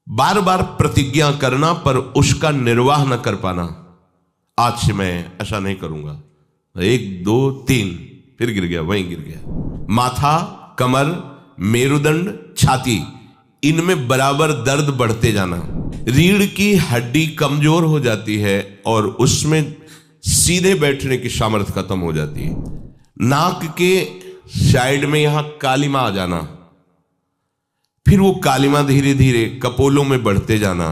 बार बार प्रतिज्ञा करना पर उसका निर्वाह न कर पाना। आज से मैं ऐसा नहीं करूंगा, 1 2 3 फिर गिर गया, वहीं गिर गया। माथा, कमर, मेरुदंड, छाती, इनमें बराबर दर्द बढ़ते जाना। रीढ़ की हड्डी कमजोर हो जाती है और उसमें सीधे बैठने की सामर्थ्य खत्म हो जाती है। नाक के साइड में यहां कालिमा आ जाना, फिर वो कालिमा धीरे धीरे कपोलों में बढ़ते जाना।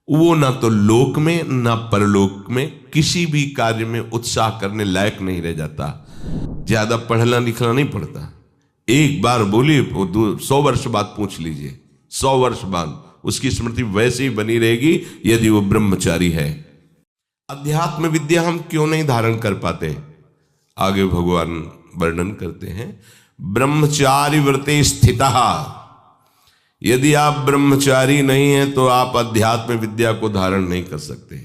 वो ना तो लोक में ना परलोक में किसी भी कार्य में उत्साह करने लायक नहीं रह जाता। ज्यादा पढ़ना लिखना नहीं पड़ता। एक बार बोलिए, 100 वर्ष बाद पूछ लीजिए, 100 वर्ष बाद उसकी स्मृति वैसे ही बनी रहेगी यदि वो ब्रह्मचारी है। अध्यात्म विद्या हम क्यों नहीं धारण कर पाते? आगे भगवान वर्णन करते हैं, ब्रह्मचारी व्रते स्थितः। यदि आप ब्रह्मचारी नहीं हैं तो आप अध्यात्म विद्या को धारण नहीं कर सकते।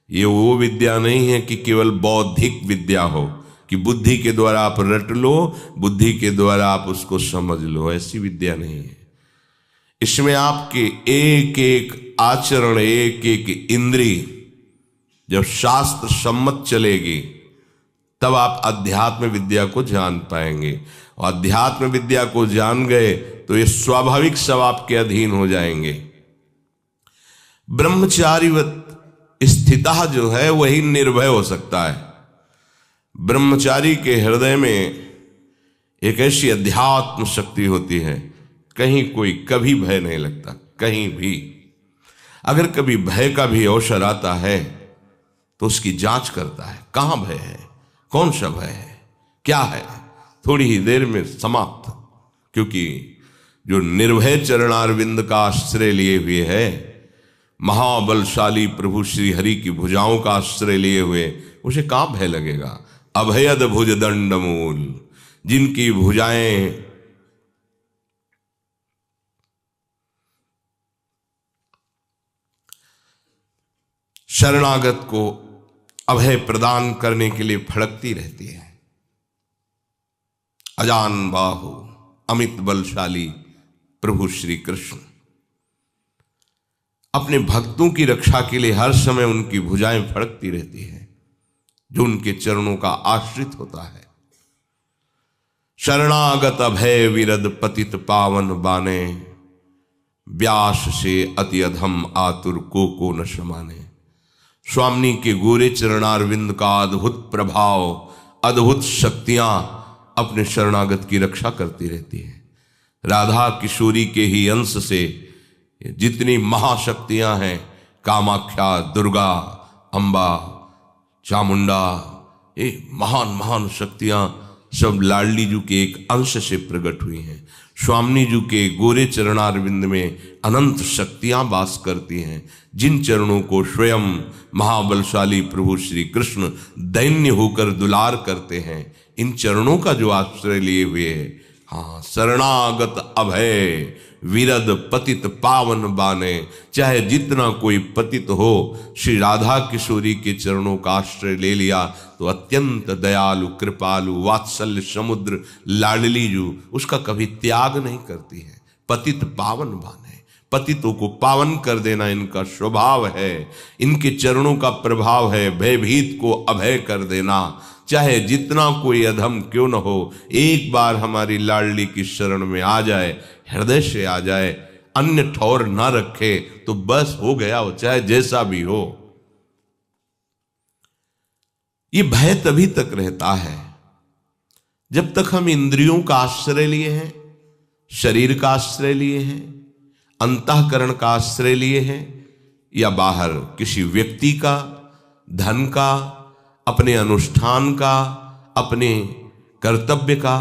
ये वो विद्या नहीं है कि केवल बौद्धिक विद्या हो, कि बुद्धि के द्वारा आप रट लो, बुद्धि के द्वारा आप उसको समझ लो। ऐसी विद्या नहीं है। इसमें आपके एक एक आचरण, एक एक इंद्रिय जब शास्त्र सम्मत चलेगी तब आप अध्यात्म विद्या को जान पाएंगे। और अध्यात्म विद्या को जान गए तो ये स्वाभाविक सब आपके अधीन हो जाएंगे। ब्रह्मचारीवत स्थितः जो है वही निर्भय हो सकता है। ब्रह्मचारी के हृदय में एक ऐसी अध्यात्म शक्ति होती है, कहीं कोई कभी भय नहीं लगता, कहीं भी। अगर कभी भय का भी अवसर आता है तो उसकी जांच करता है, कहां भय है, कौन सा भय है, क्या है, थोड़ी ही देर में समाप्त। क्योंकि जो निर्भय चरणारविंद का आश्रय लिए हुए है, महाबलशाली प्रभु श्री हरि की भुजाओं का आश्रय लिए हुए, उसे कहां भय लगेगा। अभयद भुज दंड मूल, जिनकी भुजाएं शरणागत को अभय प्रदान करने के लिए फड़कती रहती है। अजान बाहु अमित बलशाली प्रभु श्री कृष्ण अपने भक्तों की रक्षा के लिए हर समय उनकी भुजाएं फड़कती रहती है जो उनके चरणों का आश्रित होता है। शरणागत अभय विरद पतित पावन बाने, व्यास से अति अधम आतुर को न समाने। स्वामी के गोरे चरणारविंद का अद्भुत प्रभाव, अद्भुत शक्तियां अपने शरणागत की रक्षा करती रहती है। राधा किशोरी के ही अंश से जितनी महाशक्तियां हैं, कामाख्या, दुर्गा, अंबा, चामुंडा, ये महान महान शक्तियां सब लाडली जी के एक अंश से प्रकट हुई हैं। स्वामी जी के गोरे चरणारविंद में अनंत शक्तियां वास करती हैं, जिन चरणों को स्वयं महाबलशाली प्रभु श्री कृष्ण दैन्य होकर दुलार करते हैं। इन चरणों का जो आश्रय लिए हुए है, हाँ, शरणागत अभय विरद पतित पावन बाने। चाहे जितना कोई पतित हो, श्री राधा किशोरी के चरणों का आश्रय ले लिया तो अत्यंत दयालु, कृपालु, वात्सल्य समुद्र लाडली जो उसका कभी त्याग नहीं करती है। पतित पावन बाने, पतितों को पावन कर देना इनका स्वभाव है, इनके चरणों का प्रभाव है। भयभीत को अभय कर देना, चाहे जितना कोई अधम क्यों न हो, एक बार हमारी लाडली की शरण में आ जाए, हृदय से आ जाए, अन्य ठौर ना रखे तो बस हो गया, हो चाहे जैसा भी हो। ये भय तभी तक रहता है जब तक हम इंद्रियों का आश्रय लिए हैं, शरीर का आश्रय लिए हैं, अंतःकरण का आश्रय लिए हैं, या बाहर किसी व्यक्ति का, धन का, अपने अनुष्ठान का, अपने कर्तव्य का।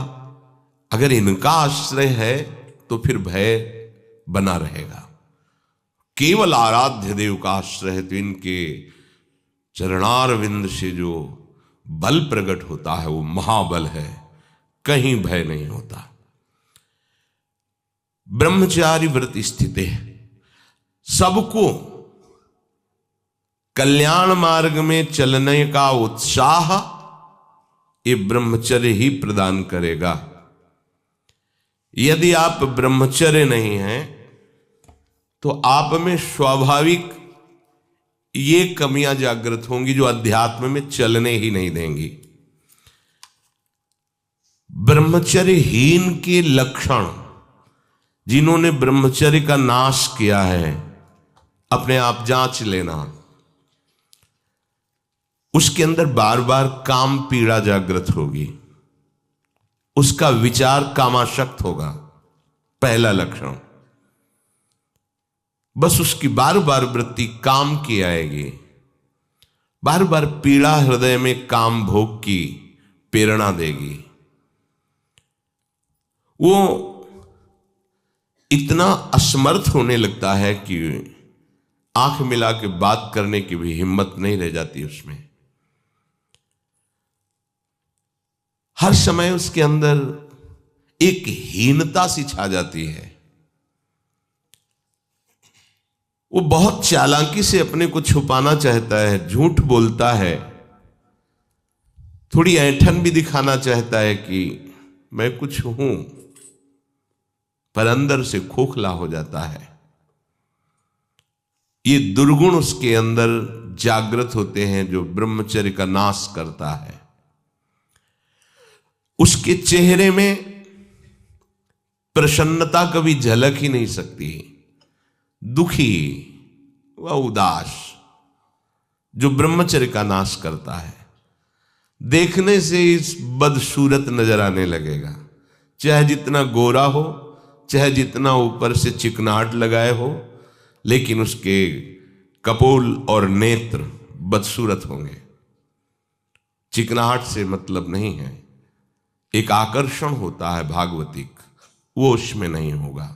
अगर इनका आश्रय है तो फिर भय बना रहेगा। केवल आराध्य देव का आश्रय है तो इनके चरणारविंद से जो बल प्रकट होता है वो महाबल है, कहीं भय नहीं होता। ब्रह्मचारी व्रत स्थित है, सबको कल्याण मार्ग में चलने का उत्साह ये ब्रह्मचर्य ही प्रदान करेगा। यदि आप ब्रह्मचर्य नहीं हैं तो आप में स्वाभाविक ये कमियां जागृत होंगी जो अध्यात्म में चलने ही नहीं देंगी। ब्रह्मचर्यहीन के लक्षण, जिन्होंने ब्रह्मचर्य का नाश किया है, अपने आप जांच लेना। उसके अंदर बार बार काम पीड़ा जागृत होगी, उसका विचार कामाशक्त होगा, पहला लक्षण। बस उसकी बार बार वृत्ति काम की आएगी, बार बार पीड़ा हृदय में काम भोग की प्रेरणा देगी। वो इतना असमर्थ होने लगता है कि आंख मिला के बात करने की भी हिम्मत नहीं रह जाती उसमें। हर समय उसके अंदर एक हीनता सी छा जाती है। वो बहुत चालाकी से अपने को छुपाना चाहता है, झूठ बोलता है, थोड़ी ऐंठन भी दिखाना चाहता है कि मैं कुछ हूं, पर अंदर से खोखला हो जाता है। ये दुर्गुण उसके अंदर जागृत होते हैं जो ब्रह्मचर्य का नाश करता है। उसके चेहरे में प्रसन्नता कभी झलक ही नहीं सकती, दुखी व उदास, जो ब्रह्मचर्य का नाश करता है। देखने से इस बदसूरत नजर आने लगेगा, चाहे जितना गोरा हो, चाहे जितना ऊपर से चिकनाहट लगाए हो, लेकिन उसके कपोल और नेत्र बदसूरत होंगे। चिकनाहट से मतलब नहीं है, एक आकर्षण होता है भागवतिक, वो उसमें नहीं होगा।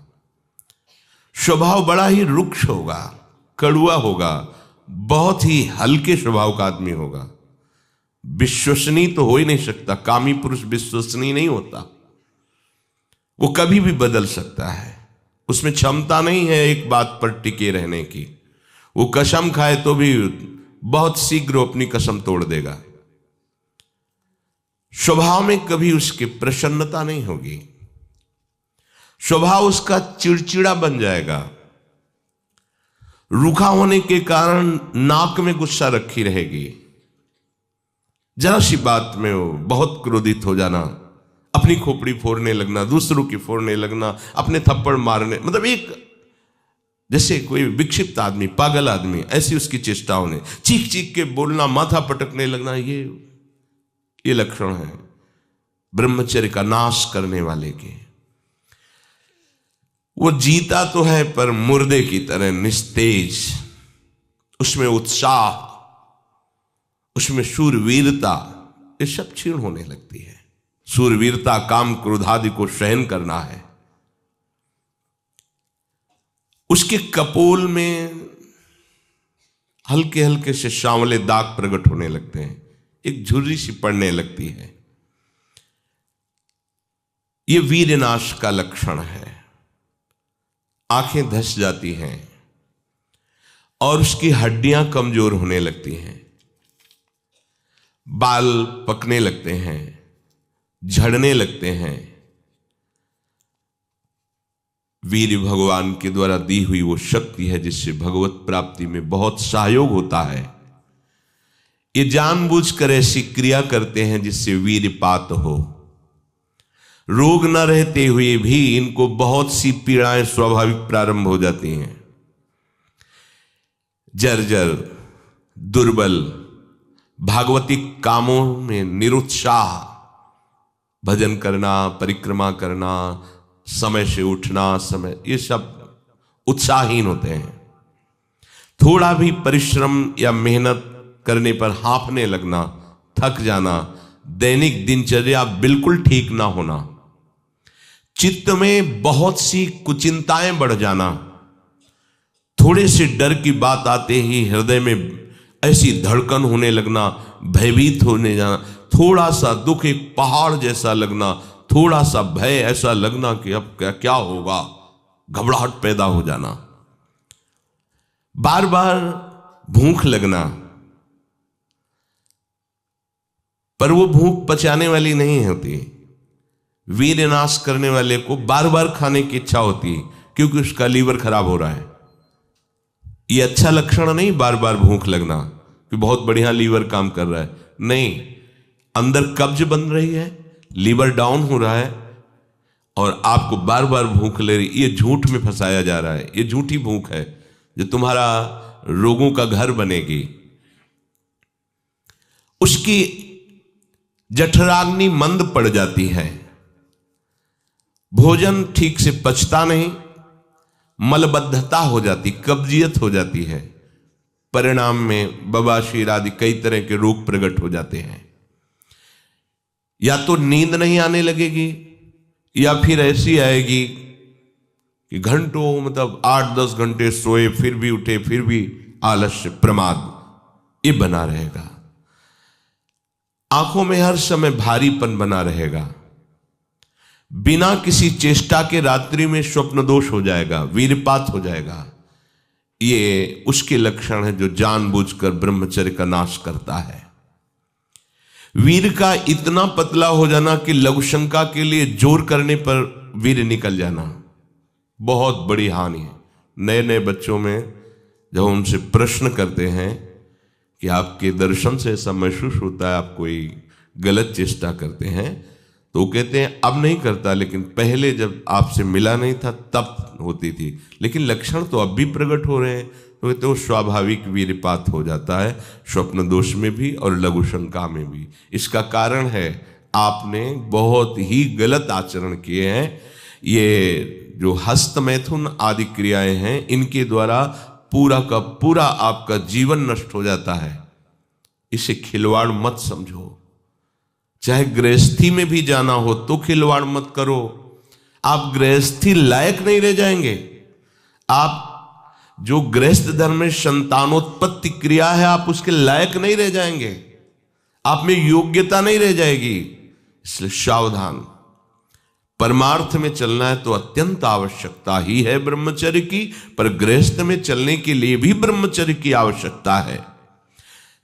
स्वभाव बड़ा ही रुक्ष होगा, कड़ुआ होगा, बहुत ही हल्के स्वभाव का आदमी होगा। विश्वसनीय तो हो ही नहीं सकता, कामी पुरुष विश्वसनीय नहीं होता। वो कभी भी बदल सकता है, उसमें क्षमता नहीं है एक बात पर टिके रहने की। वो कसम खाए तो भी बहुत शीघ्र अपनी कसम तोड़ देगा। स्वभाव में कभी उसकी प्रसन्नता नहीं होगी, स्वभाव उसका चिड़चिड़ा बन जाएगा। रूखा होने के कारण नाक में गुस्सा रखी रहेगी, जरा सी बात में वो बहुत क्रोधित हो जाना, अपनी खोपड़ी फोड़ने लगना, दूसरों की फोड़ने लगना, अपने थप्पड़ मारने, मतलब एक जैसे कोई विक्षिप्त आदमी, पागल आदमी, ऐसी उसकी चेष्टाओं ने चीख चीख के बोलना, माथा पटकने लगना, ये लक्षण है ब्रह्मचर्य का नाश करने वाले के। वो जीता तो है पर मुर्दे की तरह निस्तेज, उसमें उत्साह, उसमें शूरवीरता, ये सब क्षीण होने लगती है। शूरवीरता काम क्रोधादि को सहन करना है। उसके कपोल में हल्के हल्के से सांवले दाग प्रकट होने लगते हैं, एक झुर्री सी पड़ने लगती है। ये वीरनाश का लक्षण है। आंखें धस जाती हैं और उसकी हड्डियां कमजोर होने लगती हैं, बाल पकने लगते हैं, झड़ने लगते हैं। वीर भगवान के द्वारा दी हुई वो शक्ति है जिससे भगवत प्राप्ति में बहुत सहयोग होता है। ये जानबूझकर ऐसी क्रिया करते हैं जिससे वीरपात हो। रोग न रहते हुए भी इनको बहुत सी पीड़ाएं स्वाभाविक प्रारंभ हो जाती हैं। जर्जर, दुर्बल, भागवतिक कामों में निरुत्साह, भजन करना, परिक्रमा करना, समय से उठना, समय, ये सब उत्साहहीन होते हैं। थोड़ा भी परिश्रम या मेहनत करने पर हांफने लगना, थक जाना, दैनिक दिनचर्या बिल्कुल ठीक ना होना, चित्त में बहुत सी कुचिंताएं बढ़ जाना, थोड़े से डर की बात आते ही हृदय में ऐसी धड़कन होने लगना, भयभीत होने जाना, थोड़ा सा दुख एक पहाड़ जैसा लगना, थोड़ा सा भय ऐसा लगना कि अब क्या होगा, घबराहट पैदा हो जाना, बार बार भूख लगना, पर वो भूख पचाने वाली नहीं होती। वीरनाश करने वाले को बार बार खाने की इच्छा होती है क्योंकि उसका लीवर खराब हो रहा है, ये अच्छा लक्षण नहीं बार बार भूख लगना कि बहुत बढ़िया लीवर काम कर रहा है, नहीं, अंदर कब्ज बन रही है, लीवर डाउन हो रहा है और आपको बार बार भूख ले रही, ये झूठ में फंसाया जा रहा है। ये झूठी भूख है जो तुम्हारा रोगों का घर बनेगी। उसकी जठराग्नि मंद पड़ जाती है, भोजन ठीक से पचता नहीं, मलबद्धता हो जाती, कब्जियत हो जाती है, परिणाम में बवासीर आदि कई तरह के रोग प्रकट हो जाते हैं। या तो नींद नहीं आने लगेगी या फिर ऐसी आएगी कि घंटों मतलब 8-10 घंटे सोए फिर भी उठे फिर भी आलस्य प्रमाद ये बना रहेगा। आंखों में हर समय भारीपन बना रहेगा, बिना किसी चेष्टा के रात्रि में स्वप्न दोष हो जाएगा, वीरपात हो जाएगा। ये उसके लक्षण है जो जानबूझकर ब्रह्मचर्य का नाश करता है। वीर का इतना पतला हो जाना कि लघुशंका के लिए जोर करने पर वीर निकल जाना बहुत बड़ी हानि है। नए नए बच्चों में जब उनसे प्रश्न करते हैं कि आपके दर्शन से ऐसा महसूस होता है आप कोई गलत चेष्टा करते हैं, तो वो कहते हैं अब नहीं करता, लेकिन पहले जब आपसे मिला नहीं था तब होती थी, लेकिन लक्षण तो अब भी प्रकट हो रहे हैं। तो कहते वो स्वाभाविक वीरपात हो जाता है, स्वप्न दोष में भी और लघु शंका में भी। इसका कारण है आपने बहुत ही गलत आचरण किए हैं। ये जो हस्त मैथुन आदि क्रियाएं हैं इनके द्वारा पूरा का पूरा आपका जीवन नष्ट हो जाता है। इसे खिलवाड़ मत समझो। चाहे गृहस्थी में भी जाना हो तो खिलवाड़ मत करो। आप गृहस्थी लायक नहीं रह जाएंगे। आप जो गृहस्थ धर्म में संतानोत्पत्ति क्रिया है आप उसके लायक नहीं रह जाएंगे, आप में योग्यता नहीं रह जाएगी। इसलिए सावधान। परमार्थ में चलना है तो अत्यंत आवश्यकता ही है ब्रह्मचर्य की, पर गृहस्थ में चलने के लिए भी ब्रह्मचर्य की आवश्यकता है।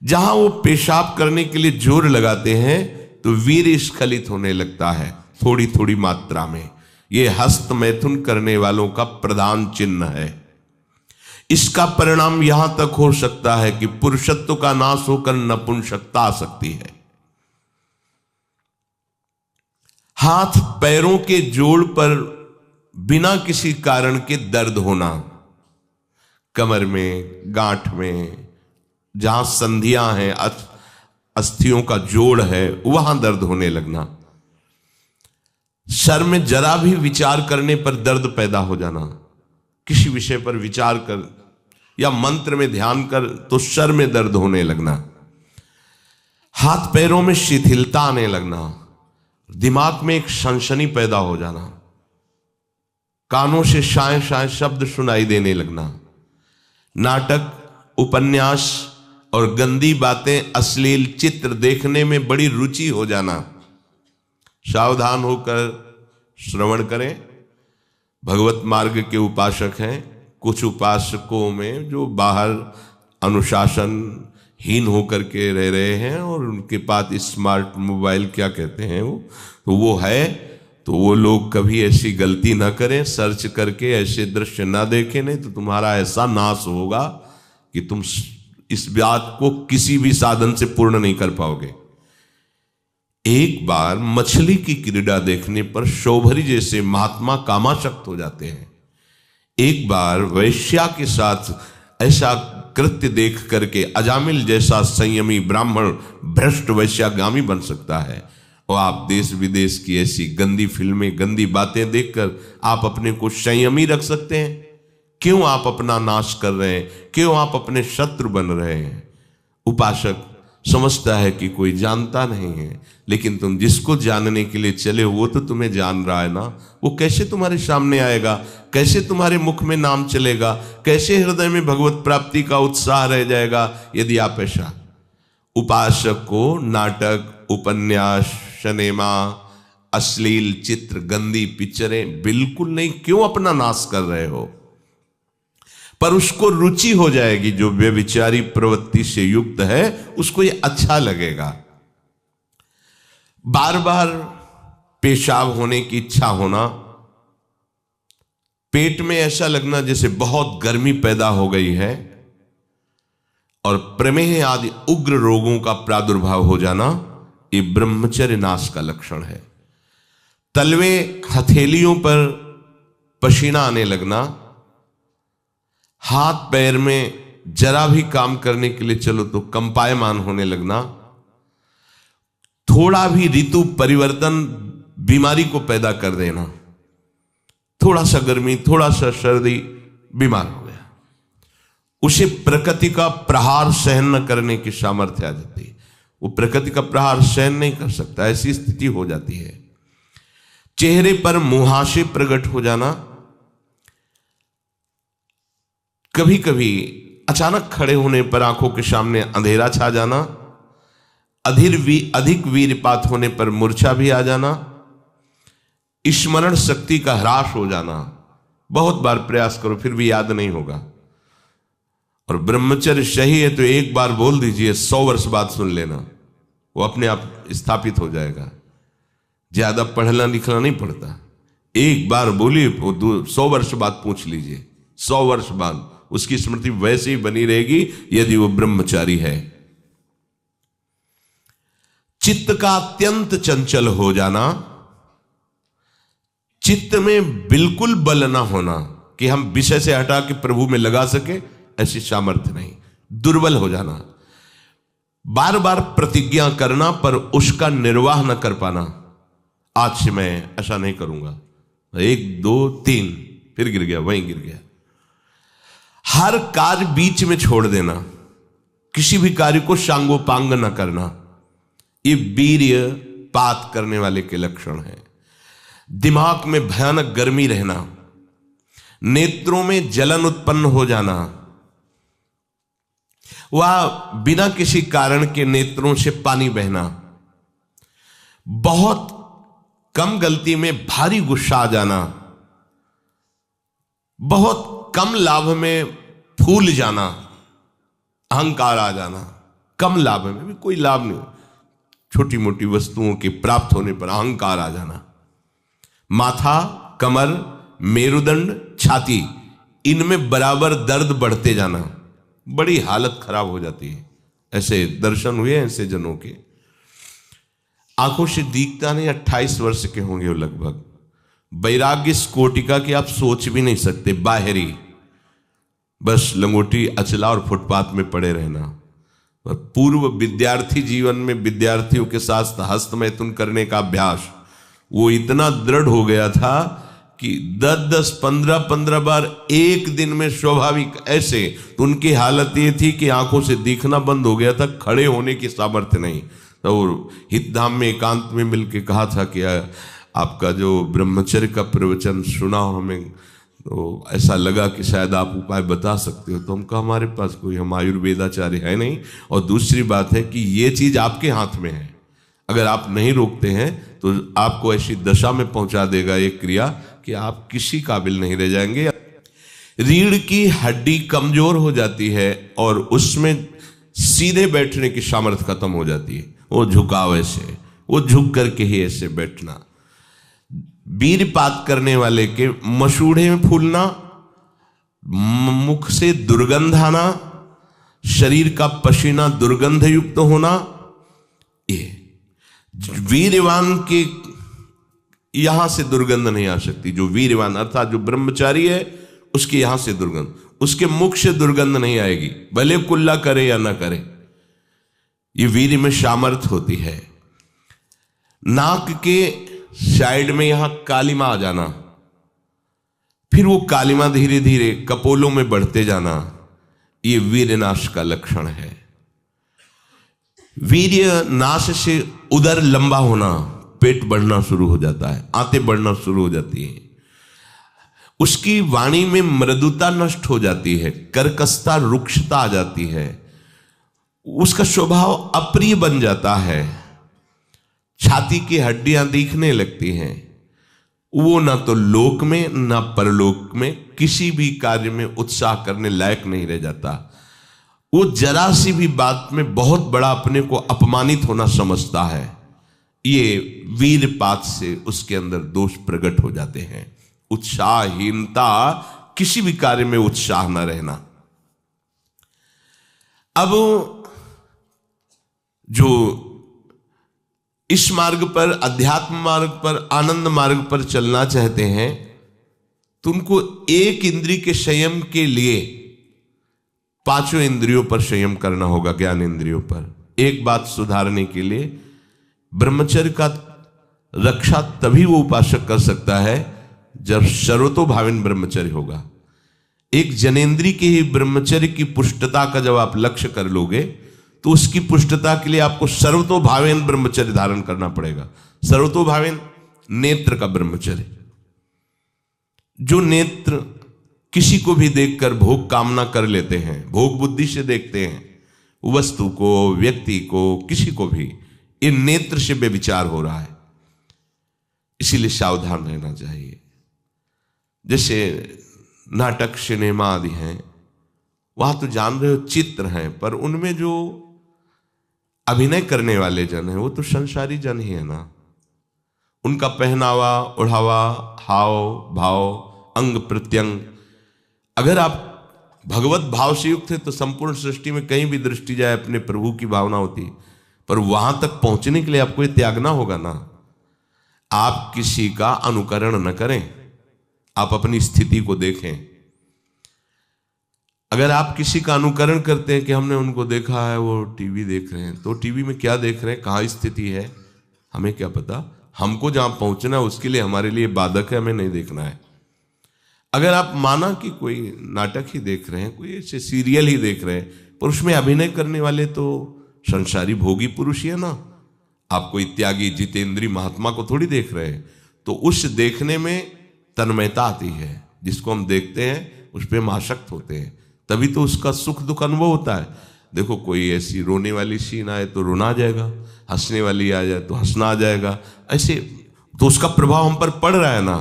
जहां वो पेशाब करने के लिए जोर लगाते हैं तो वीर स्खलित होने लगता है थोड़ी थोड़ी मात्रा में। यह हस्त मैथुन करने वालों का प्रधान चिन्ह है। इसका परिणाम यहां तक हो सकता है कि पुरुषत्व का नाश होकर नपुंसकता आ सकती है। हाथ पैरों के जोड़ पर बिना किसी कारण के दर्द होना, कमर में, गांठ में, जहां संधियां हैं, अस्थियों का जोड़ है, वहां दर्द होने लगना, सर में जरा भी विचार करने पर दर्द पैदा हो जाना, किसी विषय पर विचार कर या मंत्र में ध्यान कर तो सर में दर्द होने लगना, हाथ पैरों में शिथिलता आने लगना, दिमाग में एक सनसनी पैदा हो जाना, कानों से शाय शाय शब्द सुनाई देने लगना, नाटक, उपन्यास और गंदी बातें, अश्लील चित्र देखने में बड़ी रुचि हो जाना। सावधान होकर श्रवण करें। भगवत मार्ग के उपासक हैं, कुछ उपासकों में जो बाहर अनुशासनहीन होकर के रह रहे हैं और उनके पास स्मार्ट मोबाइल क्या कहते हैं वो है, तो वो लोग कभी ऐसी गलती ना करें, सर्च करके ऐसे दृश्य ना देखें, नहीं तो तुम्हारा ऐसा नाश होगा कि तुम इस बात को किसी भी साधन से पूर्ण नहीं कर पाओगे। एक बार मछली की क्रीड़ा देखने पर शौभरी जैसे महात्मा कामासक्त हो जाते हैं। एक बार वैश्या के साथ ऐसा कृत्य देख करके अजामिल जैसा संयमी ब्राह्मण भ्रष्ट वैश्यागामी बन सकता है। और आप देश विदेश की ऐसी गंदी फिल्में, गंदी बातें देखकर आप अपने को संयमी रख सकते हैं? क्यों आप अपना नाश कर रहे हैं? क्यों आप अपने शत्रु बन रहे हैं? उपासक समझता है कि कोई जानता नहीं है, लेकिन तुम जिसको जानने के लिए चले हो वो तो तुम्हें जान रहा है ना। वो कैसे तुम्हारे सामने आएगा? कैसे तुम्हारे मुख में नाम चलेगा? कैसे हृदय में भगवत प्राप्ति का उत्साह रह जाएगा यदि आप ऐसा? उपासक को नाटक, उपन्यास, सिनेमा, अश्लील चित्र, गंदी पिक्चरें बिल्कुल नहीं। क्यों अपना नाश कर रहे हो? पर उसको रुचि हो जाएगी, जो व्यभिचारी प्रवृत्ति से युक्त है उसको ये अच्छा लगेगा। बार बार पेशाब होने की इच्छा होना, पेट में ऐसा लगना जैसे बहुत गर्मी पैदा हो गई है, और प्रमेह आदि उग्र रोगों का प्रादुर्भाव हो जाना, ये ब्रह्मचर्य नाश का लक्षण है। तलवे हथेलियों पर पसीना आने लगना, हाथ पैर में जरा भी काम करने के लिए चलो तो कंपायमान होने लगना, थोड़ा भी ऋतु परिवर्तन बीमारी को पैदा कर देना, थोड़ा सा गर्मी थोड़ा सा सर्दी बीमार हो गया, उसे प्रकृति का प्रहार सहन न करने की सामर्थ्य आ जाती है। वो प्रकृति का प्रहार सहन नहीं कर सकता, ऐसी स्थिति हो जाती है। चेहरे पर मुहासे प्रकट हो जाना, कभी कभी अचानक खड़े होने पर आंखों के सामने अंधेरा छा जाना, अधिक वीरपात होने पर मूर्छा भी आ जाना, स्मरण शक्ति का ह्रास हो जाना, बहुत बार प्रयास करो फिर भी याद नहीं होगा। और ब्रह्मचर्य सही है तो एक बार बोल दीजिए, 100 वर्ष बाद सुन लेना, वो अपने आप स्थापित हो जाएगा। ज्यादा पढ़ना लिखना नहीं पड़ता, एक बार बोलिए, 100 वर्ष बाद पूछ लीजिए, 100 वर्ष बाद उसकी स्मृति वैसे ही बनी रहेगी यदि वो ब्रह्मचारी है। चित्त का अत्यंत चंचल हो जाना, चित्त में बिल्कुल बल ना होना कि हम विषय से हटा के प्रभु में लगा सके, ऐसी सामर्थ्य नहीं, दुर्बल हो जाना, बार बार प्रतिज्ञा करना पर उसका निर्वाह न कर पाना। आज से मैं ऐसा नहीं करूंगा, 1 2 3 फिर गिर गया, वहीं गिर गया। हर कार्य बीच में छोड़ देना, किसी भी कार्य को सांगोपांग न करना, ये वीर्य पात करने वाले के लक्षण है। दिमाग में भयानक गर्मी रहना, नेत्रों में जलन उत्पन्न हो जाना, वह बिना किसी कारण के नेत्रों से पानी बहना, बहुत कम गलती में भारी गुस्सा आ जाना, बहुत कम लाभ में फूल जाना, अहंकार आ जाना, कम लाभ में भी कोई लाभ नहीं, छोटी मोटी वस्तुओं के प्राप्त होने पर अहंकार आ जाना। माथा, कमर, मेरुदंड, छाती, इनमें बराबर दर्द बढ़ते जाना, बड़ी हालत खराब हो जाती है। ऐसे दर्शन हुए ऐसे जनों के, आंखों से दिखता नहीं, 28 वर्ष के होंगे वो लगभग, वैराग्य इस कोटिका की आप सोच भी नहीं सकते, बाहरी बस लंगोटी अचला और फुटपाथ में पड़े रहना। और पूर्व विद्यार्थी जीवन में विद्यार्थियों के साथ हस्तमैथुन करने का अभ्यास वो इतना दृढ़ हो गया था कि 10-10, 15-15 बार एक दिन में स्वाभाविक ऐसे, तो उनकी हालत ये थी कि आंखों से दिखना बंद हो गया था, खड़े होने की सामर्थ्य नहीं। तो हितधाम में एकांत में मिलके कहा था कि आपका जो ब्रह्मचर्य का प्रवचन सुना और हमें तो ऐसा लगा कि शायद आप उपाय बता सकते हो। तो हम कहा हमारे पास कोई, हम आयुर्वेदाचार्य है नहीं, और दूसरी बात है कि ये चीज आपके हाथ में है, अगर आप नहीं रोकते हैं तो आपको ऐसी दशा में पहुंचा देगा ये क्रिया कि आप किसी काबिल नहीं रह जाएंगे। रीढ़ की हड्डी कमजोर हो जाती है और उसमें सीधे बैठने की सामर्थ्य खत्म हो जाती है, वो झुकाव ऐसे, वो झुक करके ही ऐसे बैठना। वीरपात करने वाले के मसूड़े में फूलना, मुख से दुर्गंध आना, शरीर का पसीना दुर्गंध युक्त होना, ये वीरवान के यहां से दुर्गंध नहीं आ सकती। जो वीरवान अर्थात जो ब्रह्मचारी है उसके यहां से दुर्गंध, उसके मुख से दुर्गंध नहीं आएगी, भले कुल्ला करे या ना करे, ये वीर में सामर्थ होती है। नाक के साइड में यहां कालिमा आ जाना, फिर वो कालिमा धीरे धीरे कपोलों में बढ़ते जाना, ये वीर नाश का लक्षण है। वीर्य नाश से उदर लंबा होना, पेट बढ़ना शुरू हो जाता है, आंतें बढ़ना शुरू हो जाती हैं, उसकी वाणी में मृदुता नष्ट हो जाती है, कर्कशता रुक्षता आ जाती है, उसका स्वभाव अप्रिय बन जाता है, छाती की हड्डियां दिखने लगती हैं, वो ना तो लोक में ना परलोक में किसी भी कार्य में उत्साह करने लायक नहीं रह जाता। वो जरा सी भी बात में बहुत बड़ा अपने को अपमानित होना समझता है। ये वीरपात से उसके अंदर दोष प्रकट हो जाते हैं। उत्साहहीनता, किसी भी कार्य में उत्साह न रहना। अब जो इस मार्ग पर, अध्यात्म मार्ग पर, आनंद मार्ग पर चलना चाहते हैं, तो उनको एक इंद्रिय के संयम के लिए पांचों इंद्रियों पर संयम करना होगा, ज्ञान इंद्रियों पर। एक बात सुधारने के लिए ब्रह्मचर्य का रक्षा तभी वो उपासक कर सकता है जब सर्वतोभाविन ब्रह्मचर्य होगा। एक जनेन्द्रीय के ही ब्रह्मचर्य की पुष्टता का जब आप लक्ष्य कर लोगे, तो उसकी पुष्टता के लिए आपको सर्वतोभावेन ब्रह्मचर्य धारण करना पड़ेगा। सर्वतोभावेन नेत्र का ब्रह्मचर्य, जो नेत्र किसी को भी देखकर भोग कामना कर लेते हैं, भोग बुद्धि से देखते हैं वस्तु को, व्यक्ति को, किसी को भी, ये नेत्र से व्यभिचार हो रहा है। इसीलिए सावधान रहना चाहिए। जैसे नाटक, सिनेमा आदि हैं, वहां तो जान रहे हो चित्र हैं, पर उनमें जो अभिनय करने वाले जन हैं वो तो संसारी जन ही है ना। उनका पहनावा, ओढ़ावा, हाव भाव, अंग प्रत्यंग, अगर आप भगवत भाव से युक्त है तो संपूर्ण सृष्टि में कहीं भी दृष्टि जाए अपने प्रभु की भावना होती, पर वहां तक पहुंचने के लिए आपको ये त्यागना होगा ना। आप किसी का अनुकरण न करें, आप अपनी स्थिति को देखें। अगर आप किसी का अनुकरण करते हैं कि हमने उनको देखा है वो टीवी देख रहे हैं, तो टीवी में क्या देख रहे हैं, कहाँ स्थिति है, हमें क्या पता। हमको जहां पहुंचना है उसके लिए हमारे लिए बाधक है, हमें नहीं देखना है। अगर आप माना कि कोई नाटक ही देख रहे हैं, कोई ऐसे सीरियल ही देख रहे हैं, पर उसमें अभिनय करने वाले तो संसारी भोगी पुरुष ही है ना। आप कोई त्यागी जितेंद्रीय महात्मा को थोड़ी देख रहे हैं। तो उस देखने में तन्मयता आती है, जिसको हम देखते हैं उस पर हम आसक्त होते हैं, तभी तो उसका सुख दुख अनुभव होता है। देखो कोई ऐसी रोने वाली सीन आए तो रोना आ जाएगा, हंसने वाली आ जाए तो हंसना आ जाएगा, ऐसे तो उसका प्रभाव हम पर पड़ रहा है ना।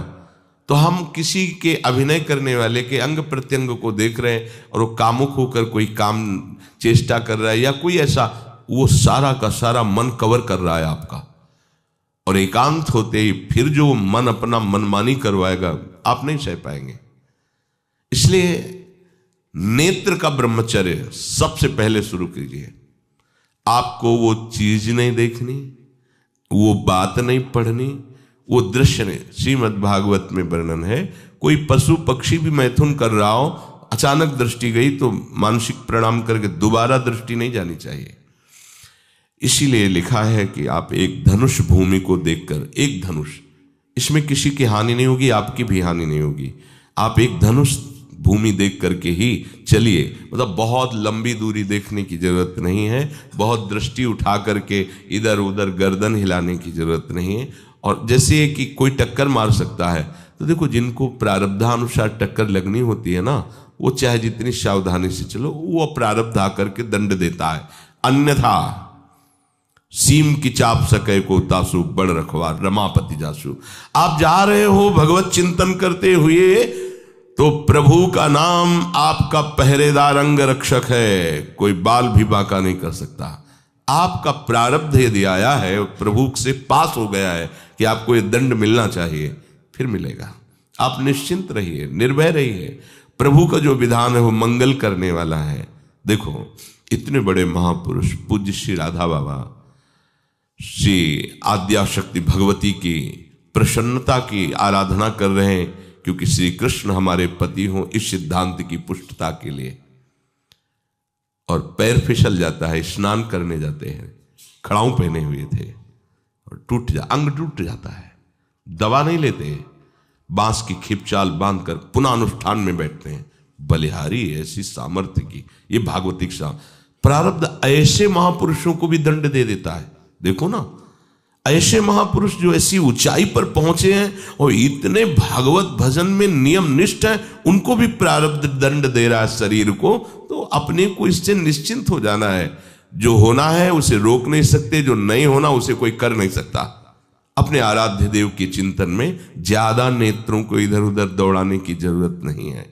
तो हम किसी के अभिनय करने वाले के अंग प्रत्यंग को देख रहे हैं और वो कामुक होकर कोई काम चेष्टा कर रहा है या कोई ऐसा, वो सारा का सारा मन कवर कर रहा है आपका, और एकांत होते ही फिर जो मन अपना मनमानी करवाएगा आप नहीं सह पाएंगे। इसलिए नेत्र का ब्रह्मचर्य सबसे पहले शुरू कीजिए। आपको वो चीज नहीं देखनी, वो बात नहीं पढ़नी, वो दृश्य नहीं। श्रीमद् भागवत में वर्णन है, कोई पशु पक्षी भी मैथुन कर रहा हो, अचानक दृष्टि गई तो मानसिक प्रणाम करके दोबारा दृष्टि नहीं जानी चाहिए। इसीलिए लिखा है कि आप एक धनुष भूमि को देखकर, एक धनुष, इसमें किसी की हानि नहीं होगी, आपकी भी हानि नहीं होगी। आप एक धनुष भूमि देख करके ही चलिए, मतलब बहुत लंबी दूरी देखने की जरूरत नहीं है, बहुत दृष्टि उठा करके इधर उधर गर्दन हिलाने की जरूरत नहीं है। और जैसे कि कोई टक्कर मार सकता है, तो देखो जिनको प्रारब्धानुसार टक्कर लगनी होती है ना, वो चाहे जितनी सावधानी से चलो, वो प्रारब्ध आकर के दंड देता है। अन्यथा सीम की चाप सके को तासु, बड़ रखवार रमापति जासु। आप जा रहे हो भगवत चिंतन करते हुए, तो प्रभु का नाम आपका पहरेदार अंग रक्षक है, कोई बाल भी बांका नहीं कर सकता। आपका प्रारब्ध यदि आया है, प्रभु से पास हो गया है कि आपको ये दंड मिलना चाहिए, फिर मिलेगा। आप निश्चिंत रहिए, निर्भय रहिए। प्रभु का जो विधान है वो मंगल करने वाला है। देखो इतने बड़े महापुरुष पूज्य श्री राधा बाबा, श्री आद्याशक्ति भगवती की प्रसन्नता की आराधना कर रहे हैं, क्योंकि श्री कृष्ण हमारे पति हों, इस सिद्धांत की पुष्टता के लिए। और पैर फिसल जाता है, स्नान करने जाते हैं, खड़ाऊ पहने हुए थे और अंग टूट जाता है, दवा नहीं लेते, बांस की खिपचाल बांधकर पुनः अनुष्ठान में बैठते हैं। बलिहारी ऐसी सामर्थ्य की, ये भागवतिक प्रारब्ध ऐसे महापुरुषों को भी दंड दे देता है। देखो ना, ऐसे महापुरुष जो ऐसी ऊंचाई पर पहुंचे हैं और इतने भागवत भजन में नियम निष्ठ हैं, उनको भी प्रारब्ध दंड दे रहा है शरीर को। तो अपने को इससे निश्चिंत हो जाना है। जो होना है उसे रोक नहीं सकते, जो नहीं होना उसे कोई कर नहीं सकता। अपने आराध्य देव के चिंतन में ज्यादा नेत्रों को इधर उधर दौड़ाने की जरूरत नहीं है।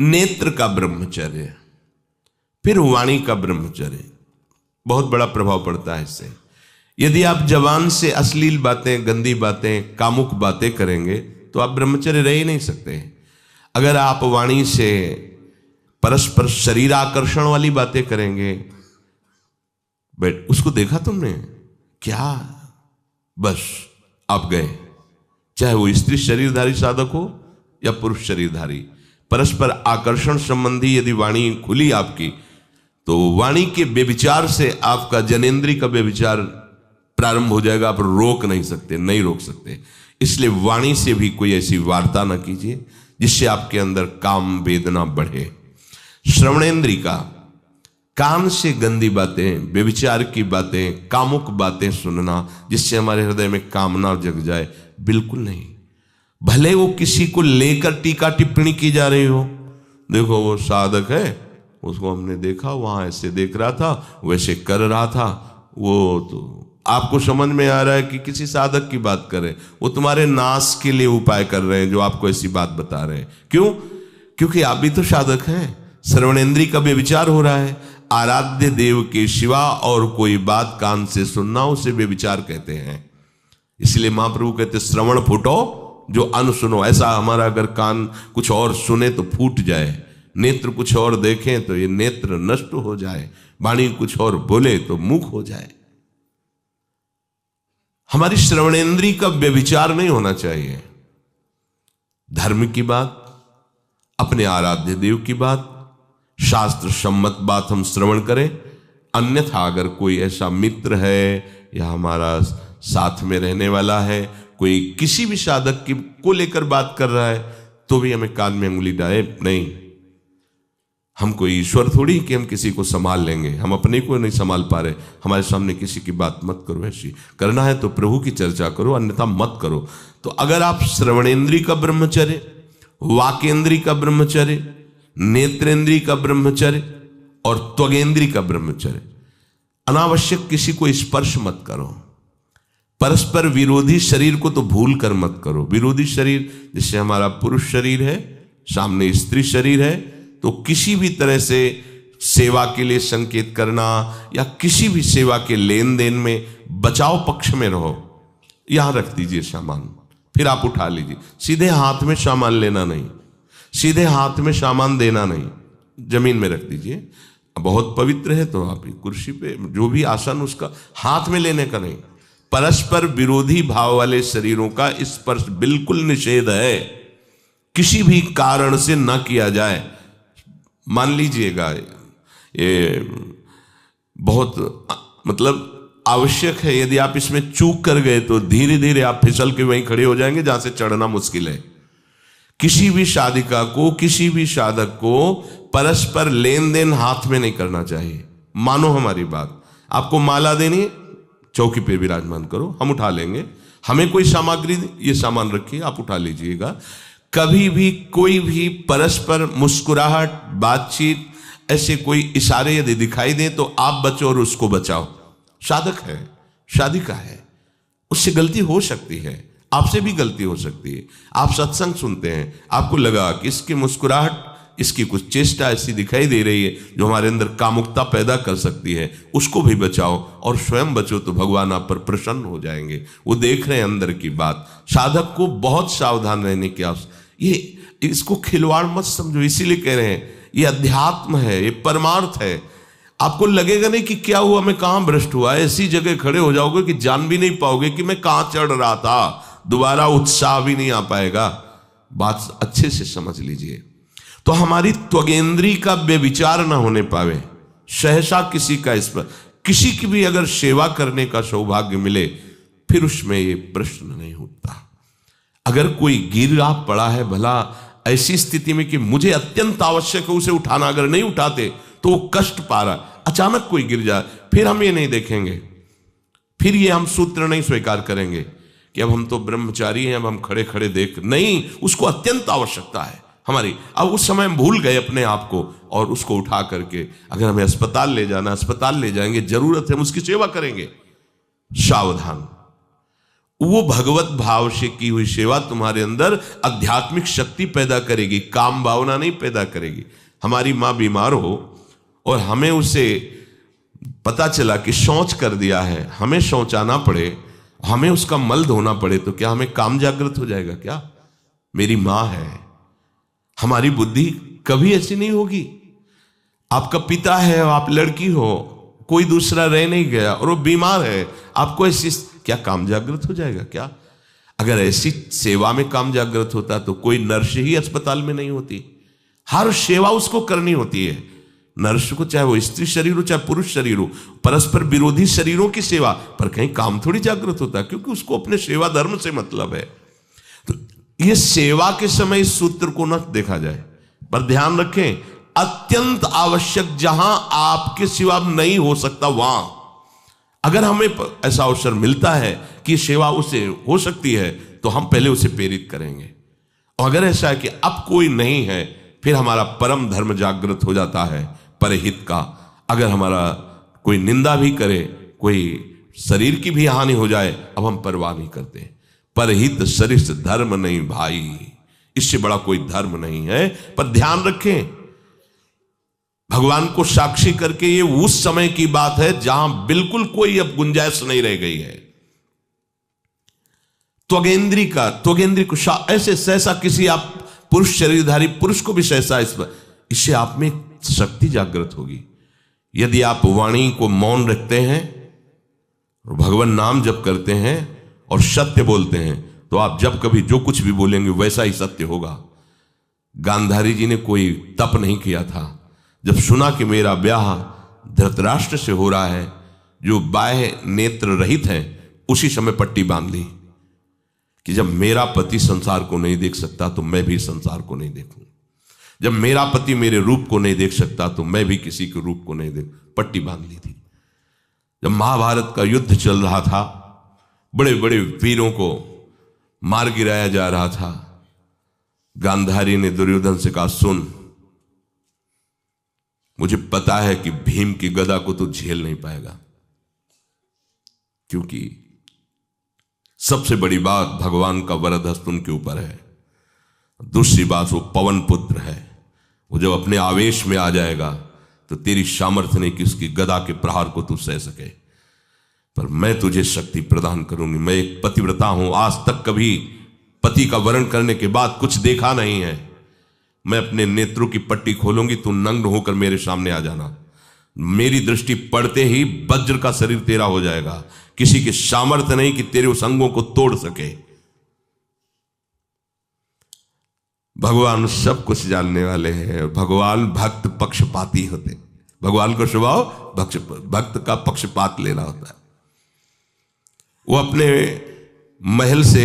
नेत्र का ब्रह्मचर्य, फिर वाणी का ब्रह्मचर्य, बहुत बड़ा प्रभाव पड़ता है इससे। यदि आप जवान से अश्लील बातें, गंदी बातें, कामुक बातें करेंगे तो आप ब्रह्मचर्य रह ही नहीं सकते। अगर आप वाणी से परस्पर शरीर आकर्षण वाली बातें करेंगे। बट उसको देखा तुमने क्या? बस आप गए, चाहे वो स्त्री शरीरधारी साधक हो या पुरुष शरीरधारी। परस्पर आकर्षण संबंधी यदि वाणी खुली आपकी, तो वाणी के व्यभिचार से आपका जनेंद्री का व्यभिचार प्रारंभ हो जाएगा। आप रोक नहीं सकते, नहीं रोक सकते। इसलिए वाणी से भी कोई ऐसी वार्ता ना कीजिए जिससे आपके अंदर काम वेदना बढ़े। श्रवणेंद्री का, कान से गंदी बातें, व्यभिचार की बातें, कामुक बातें सुनना जिससे हमारे हृदय में कामना जग जाए, बिल्कुल नहीं। भले वो किसी को लेकर टीका टिप्पणी की जा रही हो, देखो वो साधक है, उसको हमने देखा वहां ऐसे देख रहा था, वैसे कर रहा था, वो तो आपको समझ में आ रहा है कि किसी साधक की बात कर रहे हैं, वो तुम्हारे नाश के लिए उपाय कर रहे हैं जो आपको ऐसी बात बता रहे हैं। क्यों? क्योंकि आप भी तो साधक हैं। श्रवणेंद्री का व्यभिचार हो रहा है। आराध्य देव के सिवा और कोई बात कान से सुनना उसे व्यभिचार कहते हैं। इसलिए महाप्रभु कहते श्रवण फूटो जो अन सुनो। ऐसा हमारा अगर कान कुछ और सुने तो फूट जाए, नेत्र कुछ और देखें तो ये नेत्र नष्ट हो जाए, वाणी कुछ और बोले तो मुख हो जाए। हमारी श्रवणेंद्री का व्यभिचार नहीं होना चाहिए। धर्म की बात, अपने आराध्य देव की बात, शास्त्र सम्मत बात हम श्रवण करें। अन्यथा अगर कोई ऐसा मित्र है या हमारा साथ में रहने वाला है, कोई किसी भी साधक की को लेकर बात कर रहा है, तो भी हमें कान में उंगली डाले नहीं। हम कोई ईश्वर थोड़ी कि हम किसी को संभाल लेंगे, हम अपने को नहीं संभाल पा रहे। हमारे सामने किसी की बात मत करो, ऐसी करना है तो प्रभु की चर्चा करो, अन्यथा मत करो। तो अगर आप श्रवणेंद्री का ब्रह्मचर्य, वाकेंद्री का ब्रह्मचर्य, नेत्रेंद्री का ब्रह्मचर्य और त्वगेंद्री का ब्रह्मचर्य, अनावश्यक किसी को स्पर्श मत करो। परस्पर विरोधी शरीर को तो भूल कर मत करो। विरोधी शरीर जिससे हमारा पुरुष शरीर है, सामने स्त्री शरीर है, तो किसी भी तरह से सेवा के लिए संकेत करना या किसी भी सेवा के लेन देन में बचाव पक्ष में रहो। यहां रख दीजिए सामान, फिर आप उठा लीजिए। सीधे हाथ में सामान लेना नहीं, सीधे हाथ में सामान देना नहीं, जमीन में रख दीजिए। बहुत पवित्र है तो आप कुर्सी पे जो भी आसन, उसका हाथ में लेने का नहीं। परस्पर विरोधी भाव वाले शरीरों का स्पर्श बिल्कुल निषेध है, किसी भी कारण से न किया जाए। मान लीजिएगा ये बहुत मतलब आवश्यक है, यदि आप इसमें चूक कर गए तो धीरे धीरे आप फिसल के वहीं खड़े हो जाएंगे जहां से चढ़ना मुश्किल है। किसी भी साधिका को, किसी भी साधक को परस्पर लेन देन हाथ में नहीं करना चाहिए। मानो हमारी बात, आपको माला देनी, चौकी पे विराजमान करो, हम उठा लेंगे। हमें कोई सामग्री, ये सामान रखिए, आप उठा लीजिएगा। कभी भी कोई भी परस्पर मुस्कुराहट, बातचीत, ऐसे कोई इशारे यदि दिखाई दे तो आप बचो और उसको बचाओ। साधक है, साधिका है, उससे गलती हो सकती है, आपसे भी गलती हो सकती है। आप सत्संग सुनते हैं, आपको लगा कि इसकी मुस्कुराहट, इसकी कुछ चेष्टा ऐसी दिखाई दे रही है जो हमारे अंदर कामुकता पैदा कर सकती है, उसको भी बचाओ और स्वयं बचो, तो भगवान आप पर प्रसन्न हो जाएंगे। वो देख रहे हैं अंदर की बात। साधक को बहुत सावधान रहने की आवश्यकता। ये इसको खिलवाड़ मत समझो, इसीलिए कह रहे हैं ये अध्यात्म है, ये परमार्थ है। आपको लगेगा नहीं कि क्या हुआ, मैं कहां भ्रष्ट हुआ, ऐसी जगह खड़े हो जाओगे कि जान भी नहीं पाओगे कि मैं कहां चढ़ रहा था, दोबारा उत्साह भी नहीं आ पाएगा। बात अच्छे से समझ लीजिए। तो हमारी त्वगेंद्री का व्यभिचार ना होने पावे, सहसा किसी का इस पर किसी की भी अगर सेवा करने का सौभाग्य मिले, फिर उसमें ये प्रश्न नहीं उठता। अगर कोई गिरा पड़ा है, भला ऐसी स्थिति में कि मुझे अत्यंत आवश्यक है उसे उठाना, अगर नहीं उठाते तो वो कष्ट पा रहा, अचानक कोई गिर जाए, फिर हम ये नहीं देखेंगे, फिर ये हम सूत्र नहीं स्वीकार करेंगे कि अब हम तो ब्रह्मचारी हैं, अब हम खड़े खड़े देख नहीं। उसको अत्यंत आवश्यकता है हमारी। अब उस समय हम भूल गए अपने आप को और उसको उठा करके अगर हमें अस्पताल ले जाना, अस्पताल ले जाएंगे, जरूरत है हम उसकी सेवा करेंगे। सावधान। वो भगवत भाव से की हुई सेवा तुम्हारे अंदर आध्यात्मिक शक्ति पैदा करेगी, काम भावना नहीं पैदा करेगी। हमारी माँ बीमार हो और हमें उसे पता चला कि शौच कर दिया है, हमें शौचाना पड़े, हमें उसका मल धोना पड़े, तो क्या हमें काम जागृत हो जाएगा? क्या मेरी माँ है। हमारी बुद्धि कभी ऐसी नहीं होगी आपका पिता है और आप लड़की हो, कोई दूसरा रह नहीं गया और वो बीमार है, आपको ऐसी क्या काम जागृत हो जाएगा क्या? अगर ऐसी सेवा में काम जागृत होता तो कोई नर्स ही अस्पताल में नहीं होती। हर सेवा उसको करनी होती है, नर्स को, चाहे वो स्त्री शरीर हो चाहे पुरुष शरीर हो, परस्पर विरोधी शरीरों की सेवा, पर कहीं काम थोड़ी जागृत होता है, क्योंकि उसको अपने सेवा धर्म से मतलब है। तो ये सेवा के समय इस सूत्र को न देखा जाए, पर ध्यान रखें, अत्यंत आवश्यक जहां आपके सिवा नहीं हो सकता वहां अगर हमें ऐसा अवसर मिलता है कि सेवा उसे हो सकती है तो हम पहले उसे प्रेरित करेंगे। और अगर ऐसा है कि अब कोई नहीं है, फिर हमारा परम धर्म जागृत हो जाता है परहित का। अगर हमारा कोई निंदा भी करे, कोई शरीर की भी हानि हो जाए, अब हम परवाह नहीं करते। परहित सरिस धर्म नहीं भाई, इससे बड़ा कोई धर्म नहीं है। पर ध्यान रखें, भगवान को साक्षी करके ये उस समय की बात है जहां बिल्कुल कोई अब गुंजाइश नहीं रह गई है। त्वगेंद्री को ऐसे सहसा किसी आप पुरुष शरीरधारी पुरुष को भी सहसा इससे आप में शक्ति जागृत होगी। यदि आप वाणी को मौन रखते हैं और भगवान नाम जप करते हैं और सत्य बोलते हैं, तो आप जब कभी जो कुछ भी बोलेंगे वैसा ही सत्य होगा। गांधारी जी ने कोई तप नहीं किया था। जब सुना कि मेरा ब्याह धृतराष्ट्र से हो रहा है जो बाह्य नेत्र रहित हैं, उसी समय पट्टी बांध ली कि जब मेरा पति संसार को नहीं देख सकता तो मैं भी संसार को नहीं देखूं। जब मेरा पति मेरे रूप को नहीं देख सकता तो मैं भी किसी के रूप को नहीं देख, पट्टी बांध ली थी। जब महाभारत का युद्ध चल रहा था, बड़े बड़े वीरों को मार गिराया जा रहा था, गांधारी ने दुर्योधन से कहा, सुन, मुझे पता है कि भीम की गदा को तो झेल नहीं पाएगा, क्योंकि सबसे बड़ी बात भगवान का वरद हस्त उनके ऊपर है। दूसरी बात, वो पवन पुत्र है, वो जब अपने आवेश में आ जाएगा तो तेरी सामर्थ्य नहीं कि उसकी गदा के प्रहार को तू सह सके, पर मैं तुझे शक्ति प्रदान करूंगी। मैं एक पतिव्रता हूं, आज तक कभी पति का वरण करने के बाद कुछ देखा नहीं है। मैं अपने नेत्रों की पट्टी खोलूंगी, तू नग्न होकर मेरे सामने आ जाना। मेरी दृष्टि पड़ते ही वज्र का शरीर तेरा हो जाएगा, किसी के सामर्थ्य नहीं कि तेरे उस अंगों को तोड़ सके। भगवान सब कुछ जानने वाले हैं। भगवान भक्त पक्षपाती होते, भगवान का स्वभाव भक्त का पक्षपात लेना होता है। वो अपने महल से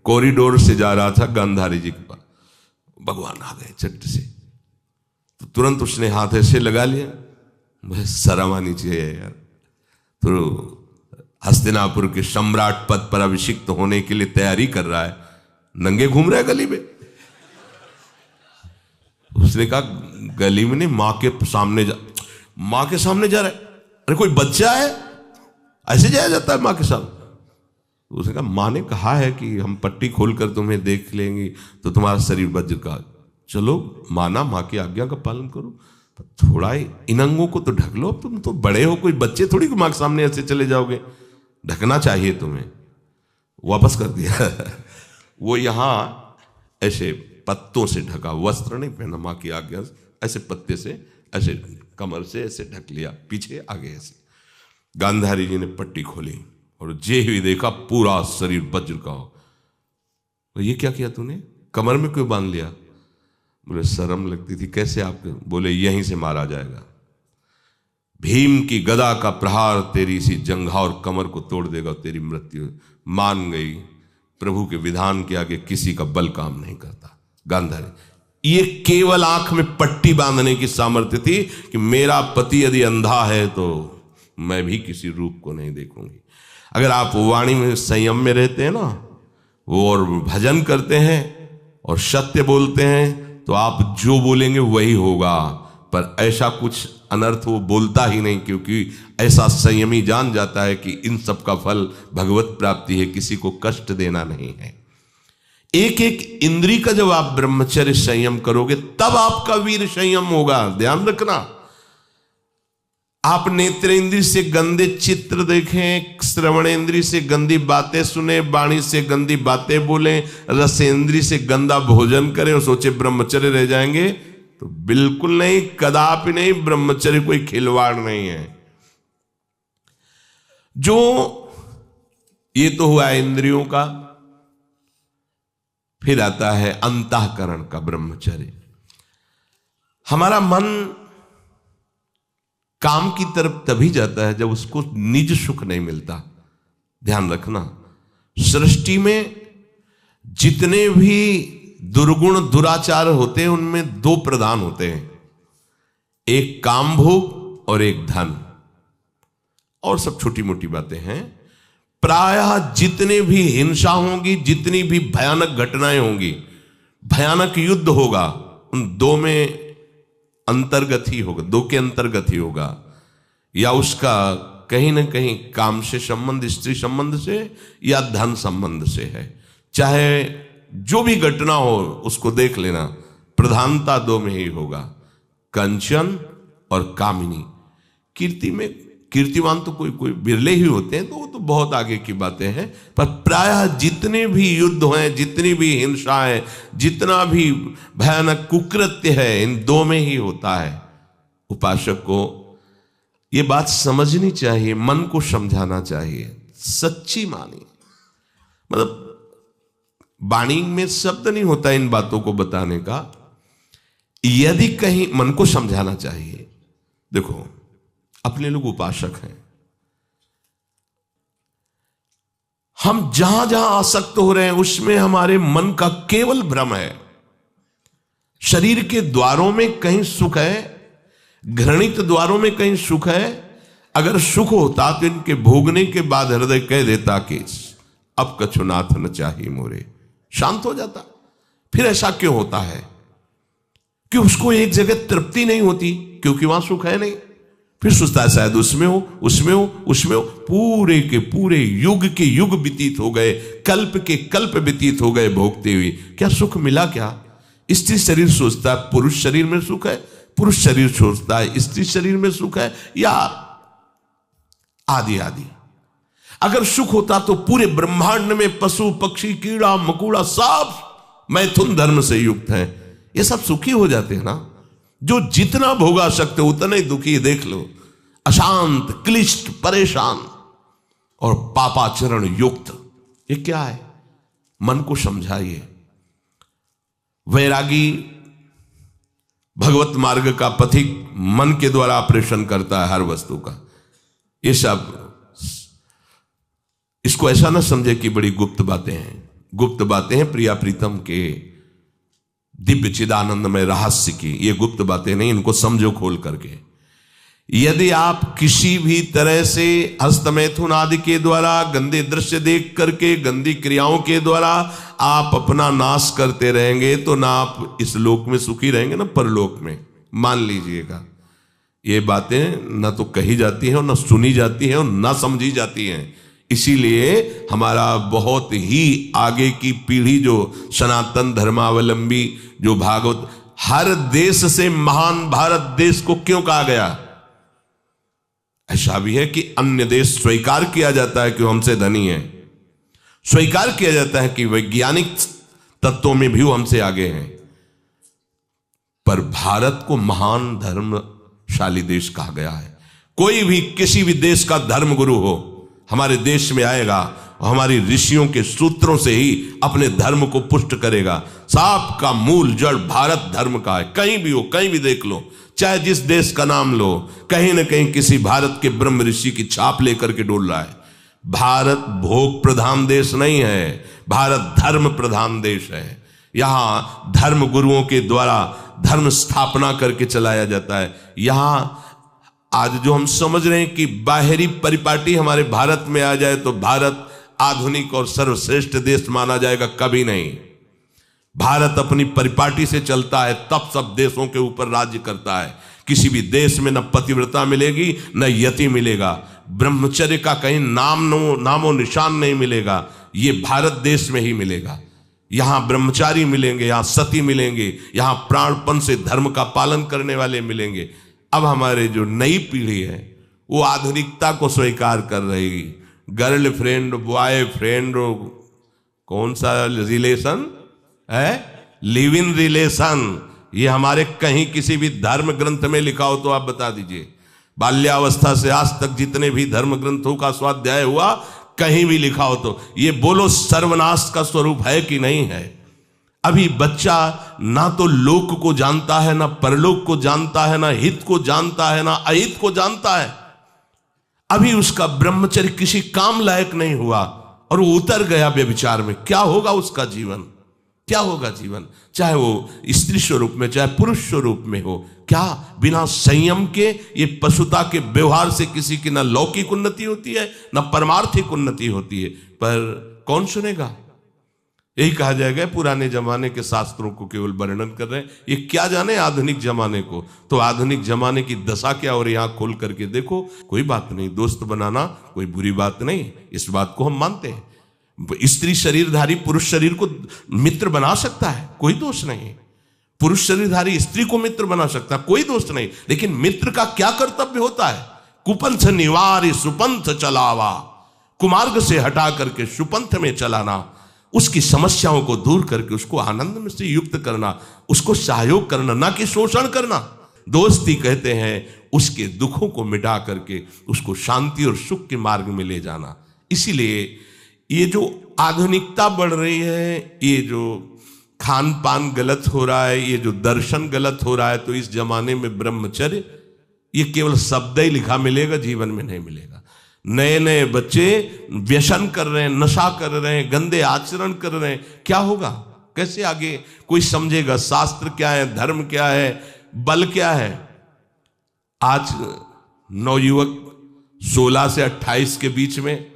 कॉरिडोर से जा रहा था गांधारी जी के पास, भगवान आ गए झट से, तो तुरंत उसने हाथ ऐसे लगा लिया, मुझे शर्म आनी चाहिए यार, तो हस्तिनापुर के सम्राट पद पर अभिषिक्त होने के लिए तैयारी कर रहा है, नंगे घूम रहा है गली में। उसने कहा, गली में नहीं, मां के सामने जा रहा है। अरे कोई बच्चा है, ऐसे जाया जाता है मां के सामने? उसने कहा, मां ने कहा है कि हम पट्टी खोलकर तुम्हें देख लेंगे तो तुम्हारा शरीर वज्र का, चलो माना, मां की आज्ञा का पालन करो, थोड़ा इन अंगों को तो ढक लो, तुम तो बड़े हो, कोई बच्चे थोड़ी को मां के सामने ऐसे चले जाओगे, ढकना चाहिए तुम्हें। वापस कर दिया। वो यहां ऐसे पत्तों से ढका, वस्त्र नहीं पहना, मां की आज्ञा, ऐसे पत्ते से ऐसे कमर से ऐसे ढक लिया, पीछे आगे ऐसे। गांधारी जी ने पट्टी खोली और जे ही देखा पूरा शरीर वज्र का हो। तो ये क्या किया तूने, कमर में क्यों बांध लिया? बोले शर्म लगती थी। कैसे आपके? बोले यहीं से मारा जाएगा, भीम की गदा का प्रहार तेरी इसी जंघा और कमर को तोड़ देगा, तेरी मृत्यु। मान गई, प्रभु के विधान के आगे किसी का बल काम नहीं करता। गांधारी, ये केवल आंख में पट्टी बांधने की सामर्थ्य थी कि मेरा पति यदि अंधा है तो मैं भी किसी रूप को नहीं देखूंगी। अगर आप वाणी में संयम में रहते हैं ना, वो और भजन करते हैं और सत्य बोलते हैं, तो आप जो बोलेंगे वही होगा। पर ऐसा कुछ अनर्थ वो बोलता ही नहीं, क्योंकि ऐसा संयमी जान जाता है कि इन सब का फल भगवत प्राप्ति है, किसी को कष्ट देना नहीं है। एक एक इंद्री का जब आप ब्रह्मचर्य संयम करोगे तब आपका वीर संयम होगा। ध्यान रखना, आप नेत्रेंद्री से गंदे चित्र देखें, श्रवणेंद्री से गंदी बातें सुने, वाणी से गंदी बातें बोलें, रसेंद्री से गंदा भोजन करें और सोचे ब्रह्मचर्य रह जाएंगे, तो बिल्कुल नहीं, कदापि नहीं। ब्रह्मचर्य कोई खिलवाड़ नहीं है। जो ये तो हुआ इंद्रियों का, फिर आता है अंतःकरण का ब्रह्मचर्य। हमारा मन काम की तरफ तभी जाता है जब उसको निज सुख नहीं मिलता। ध्यान रखना, सृष्टि में जितने भी दुर्गुण दुराचार होते हैं उनमें दो प्रधान होते हैं, एक काम भोग और एक धन, और सब छोटी मोटी बातें हैं। प्रायः जितने भी हिंसा होगी, जितनी भी भयानक घटनाएं होंगी, भयानक युद्ध होगा, उन दो में अंतर्गत ही होगा, दो के अंतर्गत ही होगा। या उसका कहीं ना कहीं काम से संबंध, स्त्री संबंध से या धन संबंध से है। चाहे जो भी घटना हो उसको देख लेना, प्रधानता दो में ही होगा, कंचन और कामिनी। कीर्ति में कीर्तिवान तो कोई कोई बिरले ही होते हैं, तो वो तो बहुत आगे की बातें हैं। पर प्रायः जितने भी युद्ध हैं, जितनी भी हिंसा है, जितना भी भयानक कुकृत्य है, इन दो में ही होता है। उपासक को ये बात समझनी चाहिए, मन को समझाना चाहिए, सच्ची मानी। मतलब वाणी में शब्द नहीं होता इन बातों को बताने का, यदि कहीं मन को समझाना चाहिए। देखो, अपने लोग उपासक हैं, हम जहां जहां आसक्त हो रहे हैं उसमें हमारे मन का केवल भ्रम है। शरीर के द्वारों में कहीं सुख है, घृणित द्वारों में कहीं सुख है। अगर सुख होता तो इनके भोगने के बाद हृदय कह देता कि अब कछुनाथ न चाहिए मोरे, शांत हो जाता। फिर ऐसा क्यों होता है कि उसको एक जगह तृप्ति नहीं होती? क्योंकि वहां सुख है नहीं। फिर सोचता है शायद उसमें हो, उसमें हो, उसमें हो। पूरे के पूरे युग के युग व्यतीत हो गए, कल्प के कल्प व्यतीत हो गए भोगते हुए, क्या सुख मिला? क्या स्त्री शरीर सोचता है पुरुष शरीर में सुख है, पुरुष शरीर सोचता है स्त्री शरीर में सुख है, या आदि आदि। अगर सुख होता तो पूरे ब्रह्मांड में पशु पक्षी कीड़ा मकोड़ा सब मैथुन धर्म से युक्त हैं, ये सब सुखी हो जाते हैं ना। जो जितना भोगा सकते उतना ही दुखी, देख लो, अशांत, क्लिष्ट, परेशान और पापाचरण युक्त। ये क्या है? मन को समझाइए। वैरागी भगवत मार्ग का पथिक मन के द्वारा ऑपरेशन करता है हर वस्तु का। ये सब, इसको ऐसा ना समझे कि बड़ी गुप्त बातें हैं। गुप्त बातें हैं प्रिया प्रीतम के दिव्य चिदानंद में रहस्य की, ये गुप्त बातें नहीं, इनको समझो खोल करके। यदि आप किसी भी तरह से हस्तमैथुन आदि के द्वारा, गंदे दृश्य देख करके, गंदी क्रियाओं के द्वारा आप अपना नाश करते रहेंगे, तो ना आप इस लोक में सुखी रहेंगे ना परलोक में। मान लीजिएगा, ये बातें ना तो कही जाती हैं और ना सुनी जाती हैं और ना समझी जाती हैं। इसीलिए हमारा बहुत ही आगे की पीढ़ी जो सनातन धर्मावलंबी, जो भागवत, हर देश से महान भारत देश को क्यों कहा गया? ऐसा भी है कि अन्य देश स्वीकार किया जाता है कि वो हमसे धनी है, स्वीकार किया जाता है कि वैज्ञानिक तत्वों में भी वो हमसे आगे हैं, पर भारत को महान धर्मशाली देश कहा गया है। कोई भी किसी भी देश का धर्म गुरु हो, हमारे देश में आएगा और हमारी ऋषियों के सूत्रों से ही अपने धर्म को पुष्ट करेगा। सांप का मूल जड़ भारत धर्म का है। कहीं भी हो, कहीं भी देख लो, चाहे जिस देश का नाम लो, कहीं ना कहीं किसी भारत के ब्रह्म ऋषि की छाप लेकर के डोल रहा है। भारत भोग प्रधान देश नहीं है, भारत धर्म प्रधान देश है। यहां धर्म गुरुओं के द्वारा धर्म स्थापना करके चलाया जाता है। यहां आज जो हम समझ रहे हैं कि बाहरी परिपाटी हमारे भारत में आ जाए तो भारत आधुनिक और सर्वश्रेष्ठ देश माना जाएगा, कभी नहीं। भारत अपनी परिपाटी से चलता है, तब सब देशों के ऊपर राज्य करता है। किसी भी देश में न पतिव्रता मिलेगी न यति मिलेगा, ब्रह्मचर्य का कहीं नामो निशान नहीं मिलेगा। ये भारत देश में ही मिलेगा। यहां ब्रह्मचारी मिलेंगे, यहां सती मिलेंगे, यहां प्राणपण से धर्म का पालन करने वाले मिलेंगे। अब हमारे जो नई पीढ़ी है वो आधुनिकता को स्वीकार कर रही। गर्लफ्रेंड, बॉयफ्रेंड, कौन सा रिलेशन है? लिव इन रिलेशन, ये हमारे कहीं किसी भी धर्म ग्रंथ में लिखा हो तो आप बता दीजिए। बाल्यावस्था से आज तक जितने भी धर्म ग्रंथों का स्वाध्याय हुआ, कहीं भी लिखा हो तो ये बोलो सर्वनाश का स्वरूप है कि नहीं है। अभी बच्चा ना तो लोक को जानता है, ना परलोक को जानता है, ना हित को जानता है, ना अहित को जानता है। अभी उसका ब्रह्मचर्य किसी काम लायक नहीं हुआ और वो उतर गया व्यभिचार में। क्या होगा उसका जीवन, क्या होगा जीवन, चाहे वो स्त्री स्वरूप में चाहे पुरुष स्वरूप में हो। क्या बिना संयम के ये पशुता के व्यवहार से किसी की ना लौकिक उन्नति होती है ना परमार्थिक उन्नति होती है। पर कौन सुनेगा। यही कहा जाएगा पुराने जमाने के शास्त्रों को केवल वर्णन कर रहे हैं, ये क्या जाने आधुनिक जमाने को। तो आधुनिक जमाने की दशा क्या, और यहां खोल करके देखो। कोई बात नहीं, दोस्त बनाना कोई बुरी बात नहीं, इस बात को हम मानते हैं। स्त्री शरीरधारी पुरुष शरीर को मित्र बना सकता है, कोई दोष नहीं। पुरुष शरीरधारी स्त्री को मित्र बना सकता है, कोई दोष नहीं। लेकिन मित्र का क्या कर्तव्य होता है। कुपंथ निवार सुपंथ चलावा, कुमार्ग से हटा करके सुपंथ में चलाना, उसकी समस्याओं को दूर करके उसको आनंद में से युक्त करना, उसको सहयोग करना, ना कि शोषण करना। दोस्ती कहते हैं उसके दुखों को मिटा करके उसको शांति और सुख के मार्ग में ले जाना। इसीलिए ये जो आधुनिकता बढ़ रही है, ये जो खान पान गलत हो रहा है, ये जो दर्शन गलत हो रहा है, तो इस जमाने में ब्रह्मचर्य ये केवल शब्द ही लिखा मिलेगा, जीवन में नहीं मिलेगा। नए नए बच्चे व्यसन कर रहे हैं, नशा कर रहे हैं, गंदे आचरण कर रहे हैं। क्या होगा, कैसे आगे कोई समझेगा शास्त्र क्या है, धर्म क्या है, बल क्या है। आज नवयुवक 16 से 28 के बीच में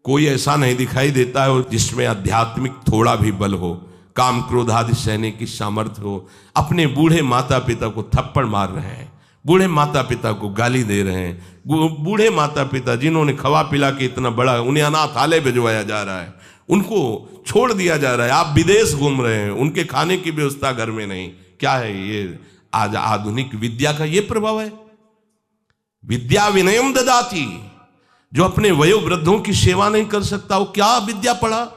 कोई ऐसा नहीं दिखाई देता है जिसमें आध्यात्मिक थोड़ा भी बल हो, काम क्रोध आदि सहने की सामर्थ्य हो। अपने बूढ़े माता पिता को थप्पड़ मार रहे हैं, बूढ़े माता पिता को गाली दे रहे हैं, बूढ़े माता पिता जिन्होंने खवा पिला के इतना बड़ा, उन्हें अनाथालय भिजवाया जा रहा है, उनको छोड़ दिया जा रहा है। आप विदेश घूम रहे हैं, उनके खाने की व्यवस्था घर में नहीं। क्या है ये, आज आधुनिक विद्या का ये प्रभाव है। विद्या विनयम ददाती, जो अपने वयोवृद्धों की सेवा नहीं कर सकता वो क्या विद्या पढ़ा।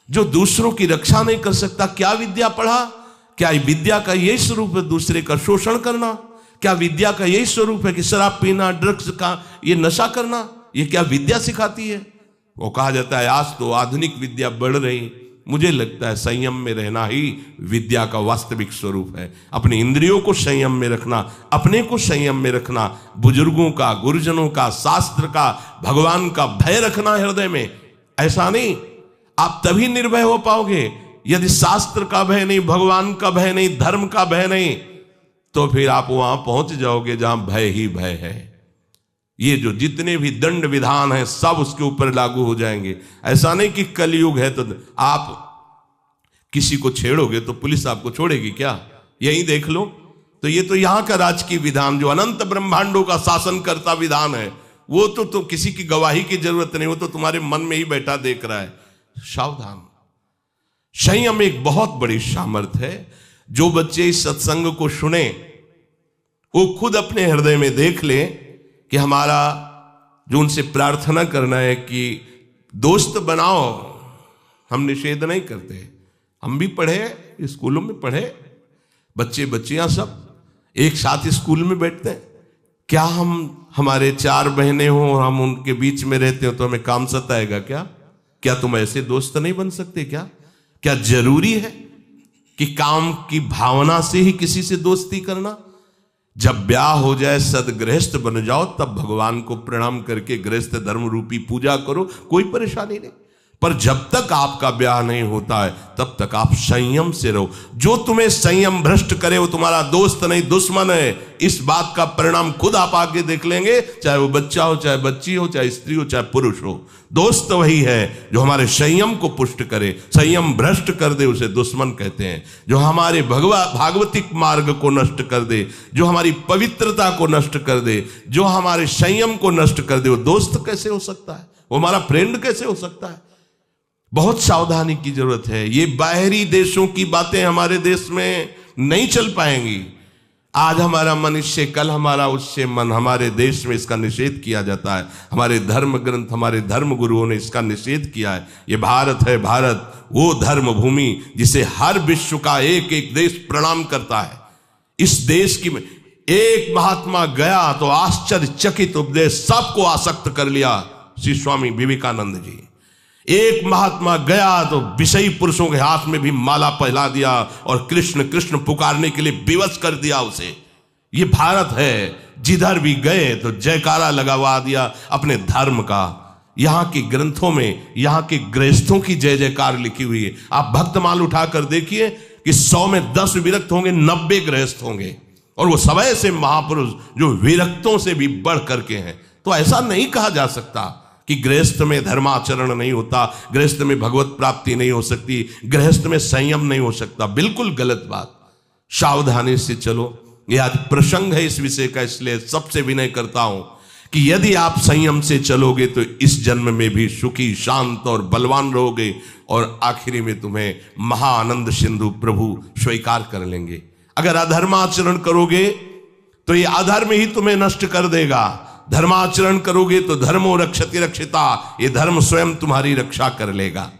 जो दूसरों की रक्षा नहीं कर सकता क्या विद्या पढ़ा। क्या विद्या का यही स्वरूप है दूसरे का शोषण करना। क्या विद्या का यही स्वरूप है कि शराब पीना, ड्रग्स का ये नशा करना, ये क्या विद्या सिखाती है। वो कहा जाता है आज तो आधुनिक विद्या बढ़ रही। मुझे लगता है संयम में रहना ही विद्या का वास्तविक स्वरूप है। अपने इंद्रियों को संयम में रखना, अपने को संयम में रखना, बुजुर्गों का, गुरुजनों का, शास्त्र का, भगवान का भय रखना हृदय में। ऐसा नहीं, आप तभी निर्भय हो पाओगे यदि शास्त्र का भय नहीं, भगवान का भय नहीं, धर्म का भय नहीं, तो फिर आप वहां पहुंच जाओगे जहां भय ही भय है। ये जो जितने भी दंड विधान हैं सब उसके ऊपर लागू हो जाएंगे। ऐसा नहीं कि कलयुग है तो आप किसी को छेड़ोगे तो पुलिस आपको छोड़ेगी क्या, यही देख लो। तो ये तो यहां का राजकीय विधान जो अनंत ब्रह्मांडों का शासन करता विधान है, वो तो किसी की गवाही की जरूरत नहीं, वो तो तुम्हारे मन में ही बैठा देख रहा है। सावधान। संयम एक बहुत बड़ी सामर्थ्य है। जो बच्चे इस सत्संग को सुने वो खुद अपने हृदय में देख ले कि हमारा जो उनसे प्रार्थना करना है कि दोस्त बनाओ। हम निषेध नहीं करते, हम भी पढ़े, स्कूलों में पढ़े, बच्चे बच्चियां सब एक साथ स्कूल में बैठते हैं। क्या हमारे 4 बहनें हों और हम उनके बीच में रहते हो तो हमें काम सताएगा क्या। क्या तुम ऐसे दोस्त नहीं बन सकते क्या जरूरी है कि काम की भावना से ही किसी से दोस्ती करना। जब ब्याह हो जाए, सदगृहस्थ बन जाओ, तब भगवान को प्रणाम करके गृहस्थ धर्म रूपी पूजा करो, कोई परेशानी नहीं। पर जब तक आपका ब्याह नहीं होता है तब तक आप संयम से रहो। जो तुम्हें संयम भ्रष्ट करे वो तुम्हारा दोस्त नहीं दुश्मन है। इस बात का परिणाम खुद आप आगे देख लेंगे, चाहे वो बच्चा हो, चाहे बच्ची हो, चाहे स्त्री हो, चाहे पुरुष हो। दोस्त वही है जो हमारे संयम को पुष्ट करे। संयम भ्रष्ट कर दे उसे दुश्मन कहते हैं। जो हमारे भागवतिक मार्ग को नष्ट कर दे, जो हमारी पवित्रता को नष्ट कर दे, जो हमारे संयम को नष्ट कर दे, वो दोस्त कैसे हो सकता है, वो हमारा फ्रेंड कैसे हो सकता है। बहुत सावधानी की जरूरत है। ये बाहरी देशों की बातें हमारे देश में नहीं चल पाएंगी। आज हमारा मन इससे, कल हमारा उससे मन। हमारे देश में इसका निषेध किया जाता है, हमारे धर्म ग्रंथ, हमारे धर्म गुरुओं ने इसका निषेध किया है। ये भारत है, भारत वो धर्म भूमि जिसे हर विश्व का एक एक देश प्रणाम करता है। इस देश की एक महात्मा गया तो आश्चर्यचकित उपदेश सबको आसक्त कर लिया, श्री स्वामी विवेकानंद जी। एक महात्मा गया तो विषयी पुरुषों के हाथ में भी माला पहला दिया और कृष्ण कृष्ण पुकारने के लिए विवश कर दिया उसे। ये भारत है, जिधर भी गए तो जयकारा लगवा दिया अपने धर्म का। यहां के ग्रंथों में यहां के गृहस्थों की जय जयकार लिखी हुई है। आप भक्तमाल उठाकर देखिए कि 100 में 10 विरक्त होंगे, 90 गृहस्थ होंगे, और वो सब ऐसे महापुरुष जो विरक्तों से भी बढ़ करके हैं। तो ऐसा नहीं कहा जा सकता कि गृहस्थ में धर्माचरण नहीं होता, गृहस्थ में भगवत प्राप्ति नहीं हो सकती, गृहस्थ में संयम नहीं हो सकता। बिल्कुल गलत बात। सावधानी से चलो। यह आज प्रसंग है इस विषय का, इसलिए सबसे विनय करता हूं कि यदि आप संयम से चलोगे तो इस जन्म में भी सुखी, शांत और बलवान रहोगे, और आखिरी में तुम्हें महाआनंद सिंधु प्रभु स्वीकार कर लेंगे। अगर अधर्माचरण करोगे तो ये अधर्म ही तुम्हें नष्ट कर देगा। धर्माचरण करोगे तो धर्मो रक्षति रक्षिता, ये धर्म स्वयं तुम्हारी रक्षा कर लेगा।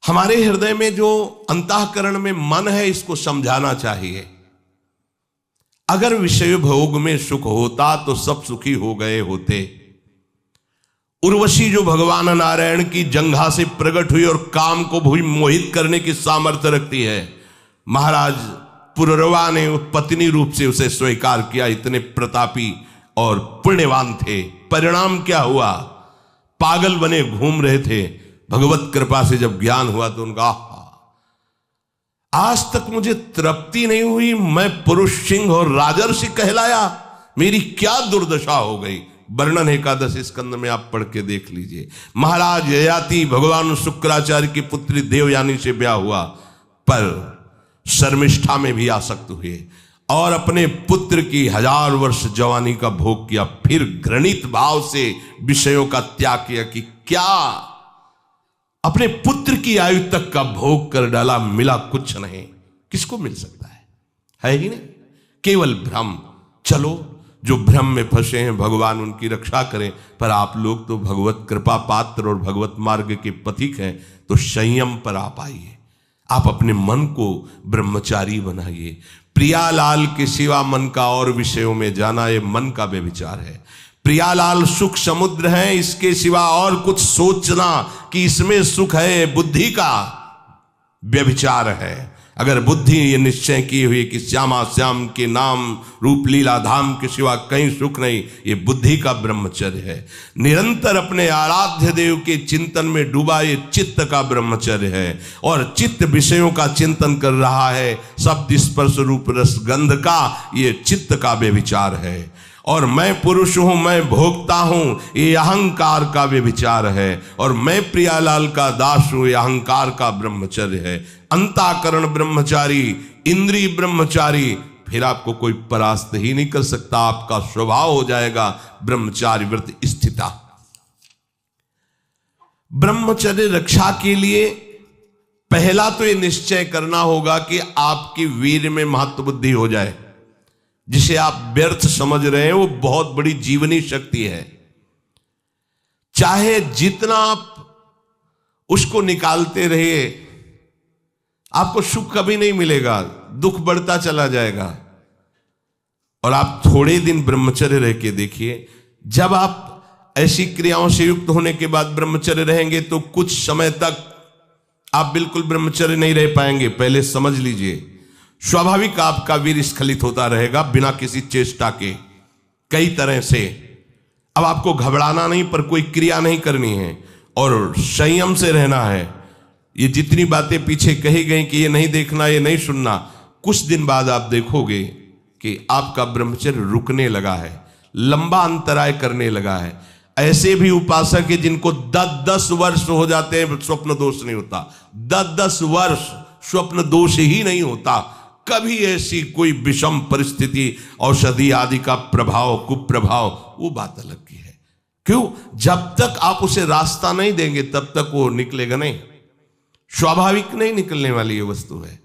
हमारे हृदय में जो अंतःकरण में मन है, इसको समझाना चाहिए। अगर विषय भोग में सुख होता तो सब सुखी हो गए होते। उर्वशी जो भगवान नारायण की जंघा से प्रकट हुई और काम को भी मोहित करने की सामर्थ्य रखती है, महाराज पुररवा ने पत्नी रूप से उसे स्वीकार किया। इतने प्रतापी और पुण्यवान थे। परिणाम क्या हुआ? पागल बने घूम रहे थे। भगवत कृपा से जब ज्ञान हुआ तो उनका आज तक मुझे तृप्ति नहीं हुई, मैं पुरुष सिंह और राजर्षि कहलाया, मेरी क्या दुर्दशा हो गई। वर्णन एकादश स्कंद में आप पढ़ के देख लीजिए। महाराज ययाति भगवान शुक्राचार्य की पुत्री देवयानी से ब्याह हुआ, पर शर्मिष्ठा में भी आसक्त हुए और अपने पुत्र की 1000 वर्ष जवानी का भोग किया। फिर घृणित भाव से विषयों का त्याग किया कि क्या अपने पुत्र की आयु तक का भोग कर डाला, मिला कुछ नहीं। किसको मिल सकता है ही नहीं, केवल भ्रम। चलो, जो भ्रम में फंसे हैं भगवान उनकी रक्षा करें, पर आप लोग तो भगवत कृपा पात्र और भगवत मार्ग के पथिक हैं, तो संयम पर आप आइए। आप अपने मन को ब्रह्मचारी बनाइए। प्रियालाल के सिवा मन का और विषयों में जाना, ये मन का व्यभिचार है। प्रियालाल सुख समुद्र है, इसके सिवा और कुछ सोचना कि इसमें सुख है, बुद्धि का व्यभिचार है। अगर बुद्धि ये निश्चय की हुई कि श्यामा श्याम के नाम रूप लीला धाम के सिवा कहीं सुख नहीं, ये बुद्धि का ब्रह्मचर्य है। निरंतर अपने आराध्य देव के चिंतन में डूबा, ये चित्त का ब्रह्मचर्य है। और चित्त विषयों का चिंतन कर रहा है, शब्द स्पर्श रूप रस गंध का, ये चित्त का व्यभिचार है। और मैं पुरुष हूं, मैं भोगता हूं, ये अहंकार का व्यभिचार है। और मैं प्रियालाल का दास हूं, ये अहंकार का ब्रह्मचर्य है। अंताकरण ब्रह्मचारी, इंद्रिय ब्रह्मचारी, फिर आपको कोई परास्त ही नहीं कर सकता। आपका स्वभाव हो जाएगा ब्रह्मचारी व्रत स्थिता। ब्रह्मचर्य रक्षा के लिए पहला तो ये निश्चय करना होगा कि आपकी वीर में महत्व बुद्धि हो जाए। जिसे आप व्यर्थ समझ रहे हैं वो बहुत बड़ी जीवनी शक्ति है। चाहे जितना आप उसको निकालते रहिए, आपको सुख कभी नहीं मिलेगा, दुख बढ़ता चला जाएगा। और आप थोड़े दिन ब्रह्मचर्य रह के देखिए, जब आप ऐसी क्रियाओं से युक्त होने के बाद ब्रह्मचर्य रहेंगे तो कुछ समय तक आप बिल्कुल ब्रह्मचर्य नहीं रह पाएंगे। पहले समझ लीजिए, स्वाभाविक आपका वीर स्खलित होता रहेगा बिना किसी चेष्टा के, कई तरह से। अब आपको घबराना नहीं, पर कोई क्रिया नहीं करनी है और संयम से रहना है। ये जितनी बातें पीछे कही गई कि ये नहीं देखना, ये नहीं सुनना, कुछ दिन बाद आप देखोगे कि आपका ब्रह्मचर्य रुकने लगा है, लंबा अंतराय करने लगा है। ऐसे भी उपासक है जिनको 10-10 वर्ष हो जाते हैं, स्वप्न दोष नहीं होता। 10-10 वर्ष स्वप्न दोष ही नहीं होता। कभी ऐसी कोई विषम परिस्थिति, औषधि आदि का प्रभाव, कुप्रभाव, वो बात अलग की है। क्यों? जब तक आप उसे रास्ता नहीं देंगे तब तक वो निकलेगा नहीं। स्वाभाविक नहीं निकलने वाली ये वस्तु है।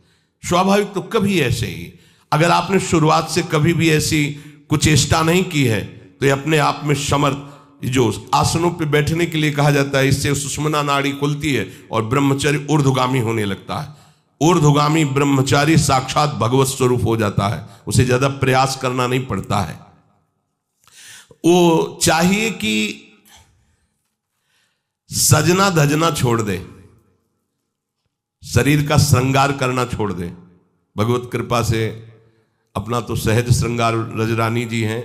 स्वाभाविक। तो कभी ऐसे ही अगर आपने शुरुआत से कभी भी ऐसी कुचेष्टा नहीं की है तो ये अपने आप में समर्थ, जो आसनों पे बैठने के लिए कहा जाता है, इससे सुषुम्ना नाड़ी खुलती है और ब्रह्मचर्य ऊर्ध्वगामी होने लगता है। ऊर्ध्वगामी ब्रह्मचारी साक्षात भगवत स्वरूप हो जाता है, उसे ज्यादा प्रयास करना नहीं पड़ता है। वो चाहिए कि सजना धजना छोड़ दे, शरीर का श्रृंगार करना छोड़ दे। भगवत कृपा से अपना तो सहज श्रृंगार रजरानी जी हैं।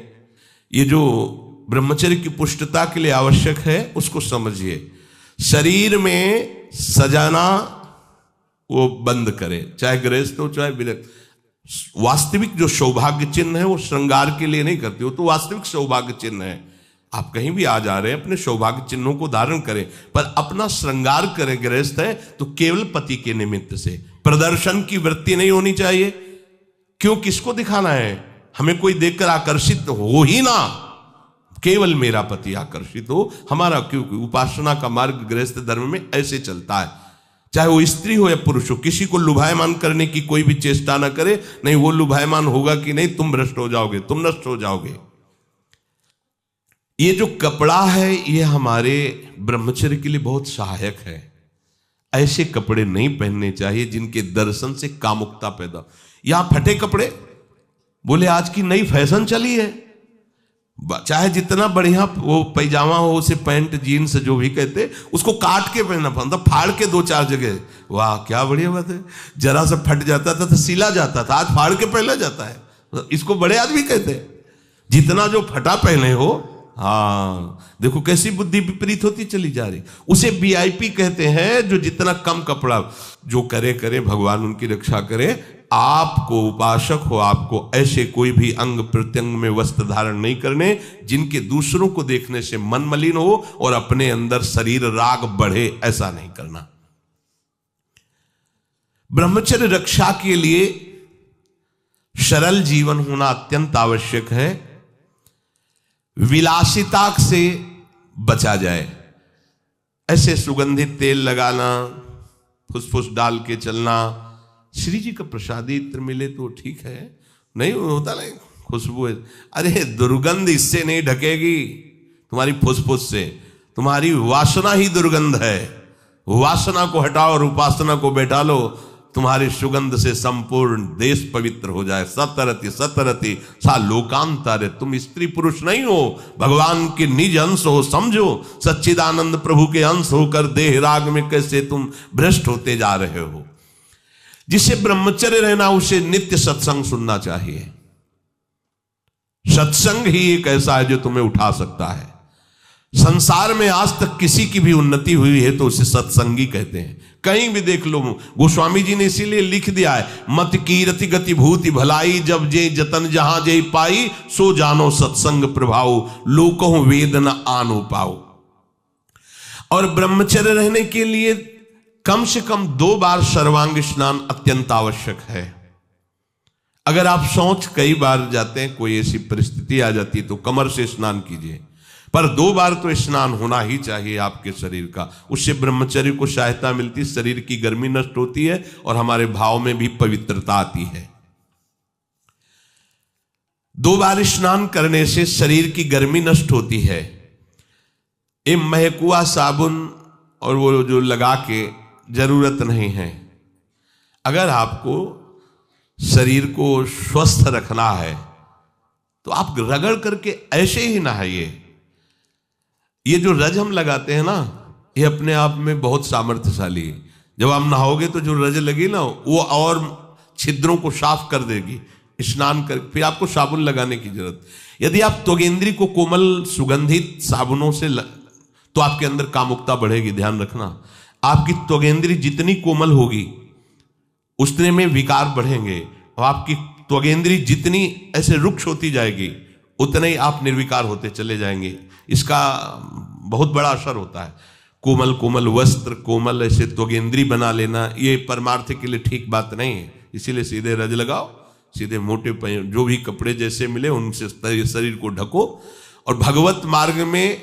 ये जो ब्रह्मचर्य की पुष्टता के लिए आवश्यक है उसको समझिए। शरीर में सजाना वो बंद करे, चाहे गृहस्थ हो चाहे विरक्त। वास्तविक जो सौभाग्य चिन्ह है वो श्रृंगार के लिए नहीं करते हो, तो वास्तविक सौभाग्य चिन्ह है। आप कहीं भी आ जा रहे हैं, अपने सौभाग्य चिन्हों को धारण करें, पर अपना श्रृंगार करें। गृहस्थ है तो केवल पति के निमित्त से, प्रदर्शन की वृत्ति नहीं होनी चाहिए। क्यों, किसको दिखाना है? हमें कोई देखकर आकर्षित हो ही ना, केवल मेरा पति आकर्षित हो हमारा। क्योंकि उपासना का मार्ग गृहस्थ धर्म में ऐसे चलता है, चाहे वो स्त्री हो या पुरुष हो। किसी को लुभायमान करने की कोई भी चेष्टा ना करे, नहीं वो लुभायमान होगा कि नहीं, तुम भ्रष्ट हो जाओगे, तुम नष्ट हो जाओगे। ये जो कपड़ा है ये हमारे ब्रह्मचर्य के लिए बहुत सहायक है। ऐसे कपड़े नहीं पहनने चाहिए जिनके दर्शन से कामुकता पैदा। यहां फटे कपड़े, बोले आज की नई फैशन चली है, चाहे जितना बढ़िया वो पैजामा हो, उसे पैंट जीन्स जो भी कहते, उसको काट के पहनना पड़ता, फाड़ के 2-4 जगह। वाह क्या बढ़िया बात है। जरा सा फट जाता था तो सिला जाता था, आज फाड़ के पहना जाता है। इसको बड़े आदमी कहते हैं। जितना जो फटा पहने हो, हाँ देखो कैसी बुद्धि विपरीत होती चली जा रही। उसे वीआईपी कहते हैं, जो जितना कम कपड़ा जो करे करे, भगवान उनकी रक्षा करे। आपको उपासक हो, आपको ऐसे कोई भी अंग प्रत्यंग में वस्त्र धारण नहीं करने जिनके दूसरों को देखने से मन मलिन हो और अपने अंदर शरीर राग बढ़े, ऐसा नहीं करना। ब्रह्मचर्य रक्षा के लिए सरल जीवन होना अत्यंत आवश्यक है। विलासिता से बचा जाए। ऐसे सुगंधित तेल लगाना, फुसफुस डाल के चलना, श्री जी का प्रसादी इत्र मिले तो ठीक है, नहीं होता नहीं खुशबू है। अरे दुर्गंध इससे नहीं ढकेगी, तुम्हारी फुसफुस से। तुम्हारी वासना ही दुर्गंध है। वासना को हटाओ और उपासना को बैठा लो, तुम्हारी सुगंध से संपूर्ण देश पवित्र हो जाए। सतरति सतरति सा लोकांतर। तुम स्त्री पुरुष नहीं हो, भगवान के निज अंश हो, समझो। सच्चिदानंद प्रभु के अंश होकर देह राग में कैसे तुम भ्रष्ट होते जा रहे हो। जिसे ब्रह्मचर्य रहना, उसे नित्य सत्संग सुनना चाहिए। सत्संग ही एक ऐसा है जो तुम्हें उठा सकता है। संसार में आज तक किसी की भी उन्नति हुई है तो उसे सत्संगी कहते हैं। कहीं भी देख लो, गोस्वामी जी ने इसीलिए लिख दिया है, मत कीरति गति भूति भलाई, जब जे जतन जहां जे पाई, सो जानो सत्संग प्रभाव, लोकहु वेद न आनो पाओ। और ब्रह्मचर्य रहने के लिए कम से कम 2 बार सर्वांग स्नान अत्यंत आवश्यक है। अगर आप शौच कई बार जाते हैं, कोई ऐसी परिस्थिति आ जाती है तो कमर से स्नान कीजिए, पर 2 बार तो स्नान होना ही चाहिए आपके शरीर का। उससे ब्रह्मचर्य को सहायता मिलती है, शरीर की गर्मी नष्ट होती है और हमारे भाव में भी पवित्रता आती है। 2 बार स्नान करने से शरीर की गर्मी नष्ट होती है। ये महकुआ साबुन और वो जो लगा के जरूरत नहीं है। अगर आपको शरीर को स्वस्थ रखना है तो आप रगड़ करके ऐसे ही नहाइए। ये जो रज हम लगाते हैं ना, ये अपने आप में बहुत सामर्थ्यशाली है। जब आप नहाओगे तो जो रज लगी ना, वो और छिद्रों को साफ कर देगी। स्नान कर फिर आपको साबुन लगाने की जरूरत। यदि आप त्वगेंद्री को कोमल सुगंधित साबुनों से तो आपके अंदर कामुकता बढ़ेगी। ध्यान रखना, आपकी त्वगेंद्री जितनी कोमल होगी उतने में विकार बढ़ेंगे, और आपकी त्वगेंद्री जितनी ऐसे रुक्ष होती जाएगी उतने ही आप निर्विकार होते चले जाएंगे। इसका बहुत बड़ा असर होता है। कोमल कोमल वस्त्र, कोमल ऐसे त्वगेंद्री बना लेना, ये परमार्थ के लिए ठीक बात नहीं है। इसीलिए सीधे रज लगाओ, सीधे मोटे जो भी कपड़े जैसे मिले उनसे शरीर को ढको। और भगवत मार्ग में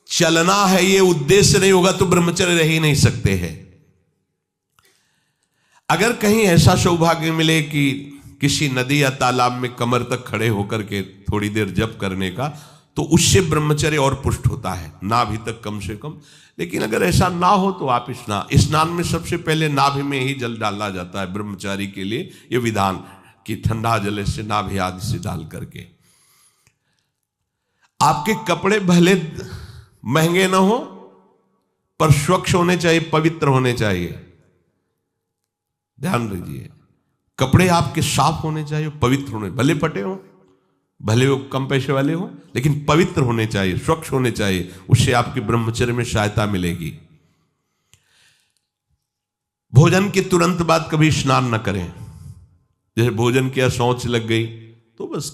चलना है, ये उद्देश्य नहीं होगा तो ब्रह्मचर्य रह ही नहीं सकते हैं। अगर कहीं ऐसा सौभाग्य मिले कि किसी नदी या तालाब में कमर तक खड़े होकर के थोड़ी देर जप करने का, तो उससे ब्रह्मचर्य और पुष्ट होता है, नाभि तक कम से कम। लेकिन अगर ऐसा ना हो तो आप स्नान में सबसे पहले नाभि में ही जल डाला जाता है ब्रह्मचारी के लिए, यह विधान कि ठंडा जल से नाभि आदि से डाल करके। आपके कपड़े भले महंगे ना हो पर स्वच्छ होने चाहिए, पवित्र होने चाहिए। ध्यान रखिए, कपड़े आपके साफ होने चाहिए, पवित्र होने, भले फटे हो, भले वो कम पैसे वाले हो, लेकिन पवित्र होने चाहिए, स्वच्छ होने चाहिए। उससे आपके ब्रह्मचर्य में सहायता मिलेगी। भोजन के तुरंत बाद कभी स्नान न करें। जैसे भोजन किया, शौच लग गई, तो बस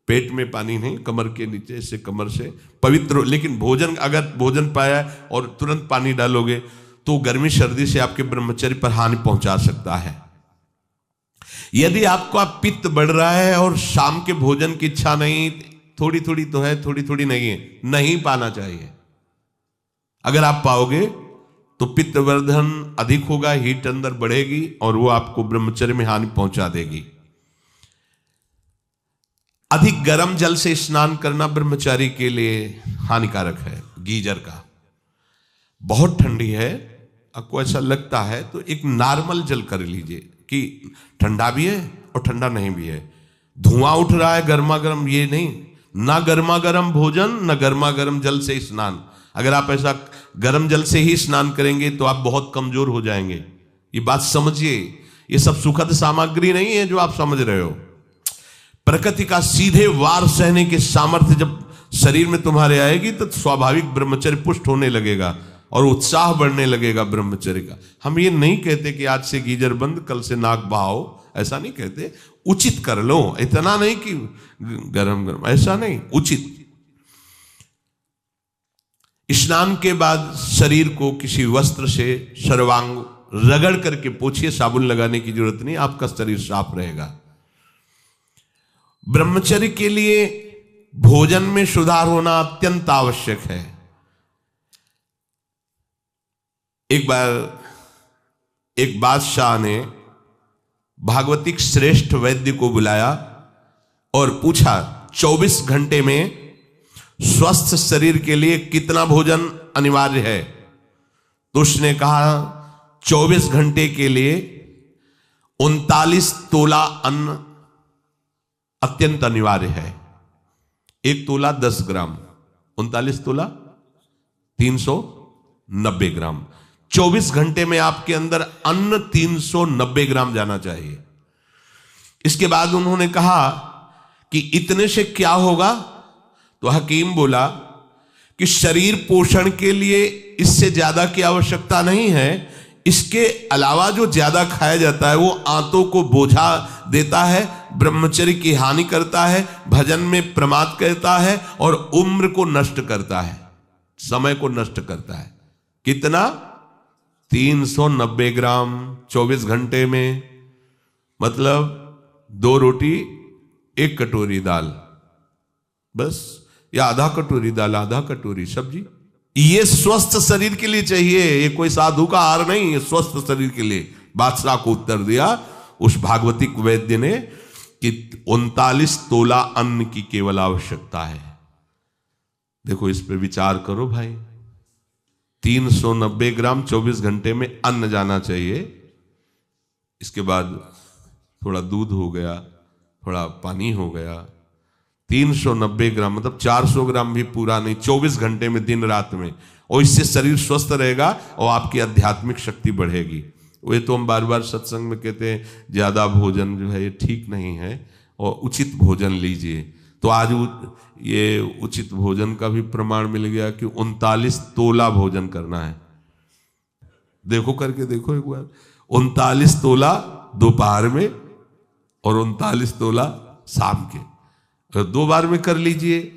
पेट में पानी नहीं, कमर के नीचे से, कमर से पवित्र। लेकिन भोजन, अगर भोजन पाया और तुरंत पानी डालोगे तो गर्मी सर्दी से आपके ब्रह्मचर्य पर हानि पहुंचा सकता है। यदि आपका पित्त बढ़ रहा है और शाम के भोजन की इच्छा नहीं, थोड़ी थोड़ी तो है, थोड़ी थोड़ी नहीं है, नहीं पाना चाहिए। अगर आप पाओगे तो पित्तवर्धन अधिक होगा, हीट अंदर बढ़ेगी और वो आपको ब्रह्मचर्य में हानि पहुंचा देगी। अधिक गर्म जल से स्नान करना ब्रह्मचारी के लिए हानिकारक है। गीजर का बहुत ठंडी है, आपको ऐसा लगता है तो एक नॉर्मल जल कर लीजिए कि ठंडा भी है और ठंडा नहीं भी है। धुआं उठ रहा है गर्मा गर्म, ये नहीं, ना गर्मा गर्म भोजन ना गर्मा गर्म जल से स्नान। अगर आप ऐसा गर्म जल से ही स्नान करेंगे तो आप बहुत कमजोर हो जाएंगे। ये बात समझिए, ये सब सुखद सामग्री नहीं है जो आप समझ रहे हो। प्रकृति का सीधे वार सहने की सामर्थ्य जब शरीर में तुम्हारे आएगी तो स्वाभाविक ब्रह्मचर्य पुष्ट होने लगेगा और उत्साह बढ़ने लगेगा ब्रह्मचर्य का। हम ये नहीं कहते कि आज से गीजर बंद, कल से नाक बहाओ, ऐसा नहीं कहते। उचित कर लो, इतना नहीं कि गरम गरम, ऐसा नहीं, उचित। स्नान के बाद शरीर को किसी वस्त्र से सर्वांग रगड़ करके पोछिए, साबुन लगाने की जरूरत नहीं, आपका शरीर साफ रहेगा। ब्रह्मचर्य के लिए भोजन में सुधार होना अत्यंत आवश्यक है। एक बार एक बादशाह ने भागवतिक श्रेष्ठ वैद्य को बुलाया और पूछा 24 घंटे में स्वस्थ शरीर के लिए कितना भोजन अनिवार्य है। तो उसने कहा 24 घंटे के लिए 39 तोला अन्न अत्यंत अनिवार्य है। 1 तोला 10 ग्राम, 39 तोला 390 ग्राम। 24 घंटे में आपके अंदर अन्न 390 ग्राम जाना चाहिए। इसके बाद उन्होंने कहा कि इतने से क्या होगा, तो हकीम बोला कि शरीर पोषण के लिए इससे ज्यादा की आवश्यकता नहीं है। इसके अलावा जो ज्यादा खाया जाता है वो आंतों को बोझा देता है, ब्रह्मचर्य की हानि करता है, भजन में प्रमाद करता है और उम्र को नष्ट करता है, समय को नष्ट करता है। कितना? 390 ग्राम 24 घंटे में, मतलब 2 रोटी 1 कटोरी दाल बस, या आधा कटोरी दाल आधा कटोरी सब्जी। ये स्वस्थ शरीर के लिए चाहिए, ये कोई साधु का आहार नहीं, ये स्वस्थ शरीर के लिए। बादशाह को उत्तर दिया उस भागवतिक वैद्य ने कि 39 तोला अन्न की केवल आवश्यकता है। देखो, इस पे विचार करो भाई। 390 ग्राम 24 घंटे में अन्न जाना चाहिए। इसके बाद थोड़ा दूध हो गया, थोड़ा पानी हो गया। 390 ग्राम मतलब 400 ग्राम भी पूरा नहीं, 24 घंटे में, दिन रात में। और इससे शरीर स्वस्थ रहेगा और आपकी आध्यात्मिक शक्ति बढ़ेगी। वो तो हम बार बार सत्संग में कहते हैं ज्यादा भोजन जो है ये ठीक नहीं है और उचित भोजन लीजिए। तो आज ये उचित भोजन का भी प्रमाण मिल गया कि 39 तोला भोजन करना है। देखो, करके देखो एक बार। 39 तोला दोपहर में और 39 तोला शाम के, 2 बार में कर लीजिए।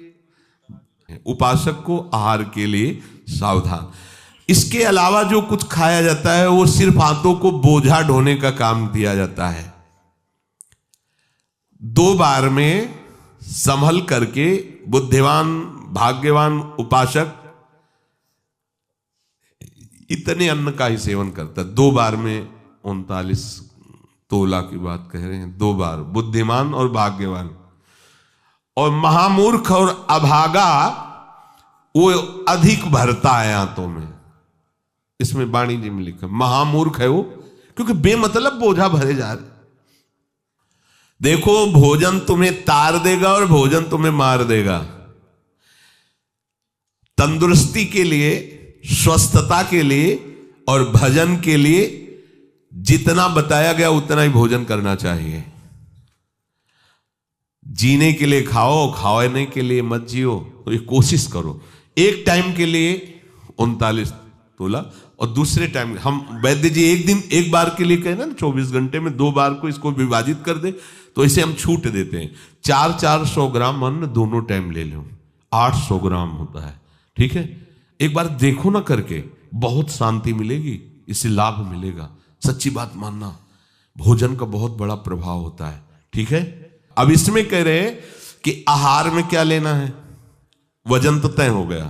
उपासक को आहार के लिए सावधान। इसके अलावा जो कुछ खाया जाता है वो सिर्फ हाथों को बोझा ढोने का काम दिया जाता है। 2 बार में संभल करके बुद्धिमान भाग्यवान उपासक इतने अन्न का ही सेवन करता है। 2 बार में 39 तोला की बात कह रहे हैं, 2 बार, बुद्धिमान और भाग्यवान। और महामूर्ख और अभागा वो अधिक भरता है आंतों में। इसमें वाणी जी में लिखा, महामूर्ख है वो क्योंकि बेमतलब बोझा भरे जा रहे। देखो, भोजन तुम्हें तार देगा और भोजन तुम्हें मार देगा। तंदुरुस्ती के लिए, स्वस्थता के लिए और भजन के लिए जितना बताया गया उतना ही भोजन करना चाहिए। जीने के लिए खाओ, खाने के लिए मत जियो। तो ये कोशिश करो, एक टाइम के लिए 39 तोला और दूसरे टाइम हम वैद्य जी एक दिन एक बार के लिए कहे ना, 24 घंटे में 2 बार को इसको विभाजित कर दे, तो इसे हम छूट देते हैं। 400 ग्राम अन्न दोनों टाइम ले लो, 800 ग्राम होता है। ठीक है, एक बार देखो ना करके, बहुत शांति मिलेगी, इससे लाभ मिलेगा। सच्ची बात मानना, भोजन का बहुत बड़ा प्रभाव होता है। ठीक है, अब इसमें कह रहे हैं कि आहार में क्या लेना है। वजन तो तय हो गया,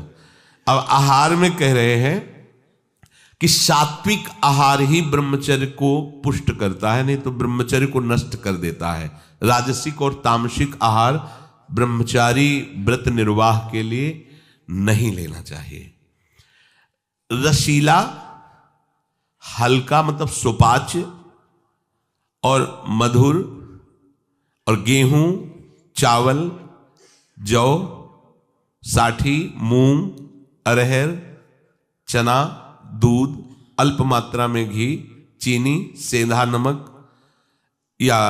अब आहार में कह रहे हैं कि सात्विक आहार ही ब्रह्मचर्य को पुष्ट करता है, नहीं तो ब्रह्मचर्य को नष्ट कर देता है। राजसिक और तामसिक आहार ब्रह्मचारी व्रत निर्वाह के लिए नहीं लेना चाहिए। रसीला, हल्का मतलब सुपाच्य और मधुर, और गेहूं, चावल, जौ, साठी, मूंग, अरहर, चना, दूध, अल्प मात्रा में घी, चीनी, सेंधा नमक या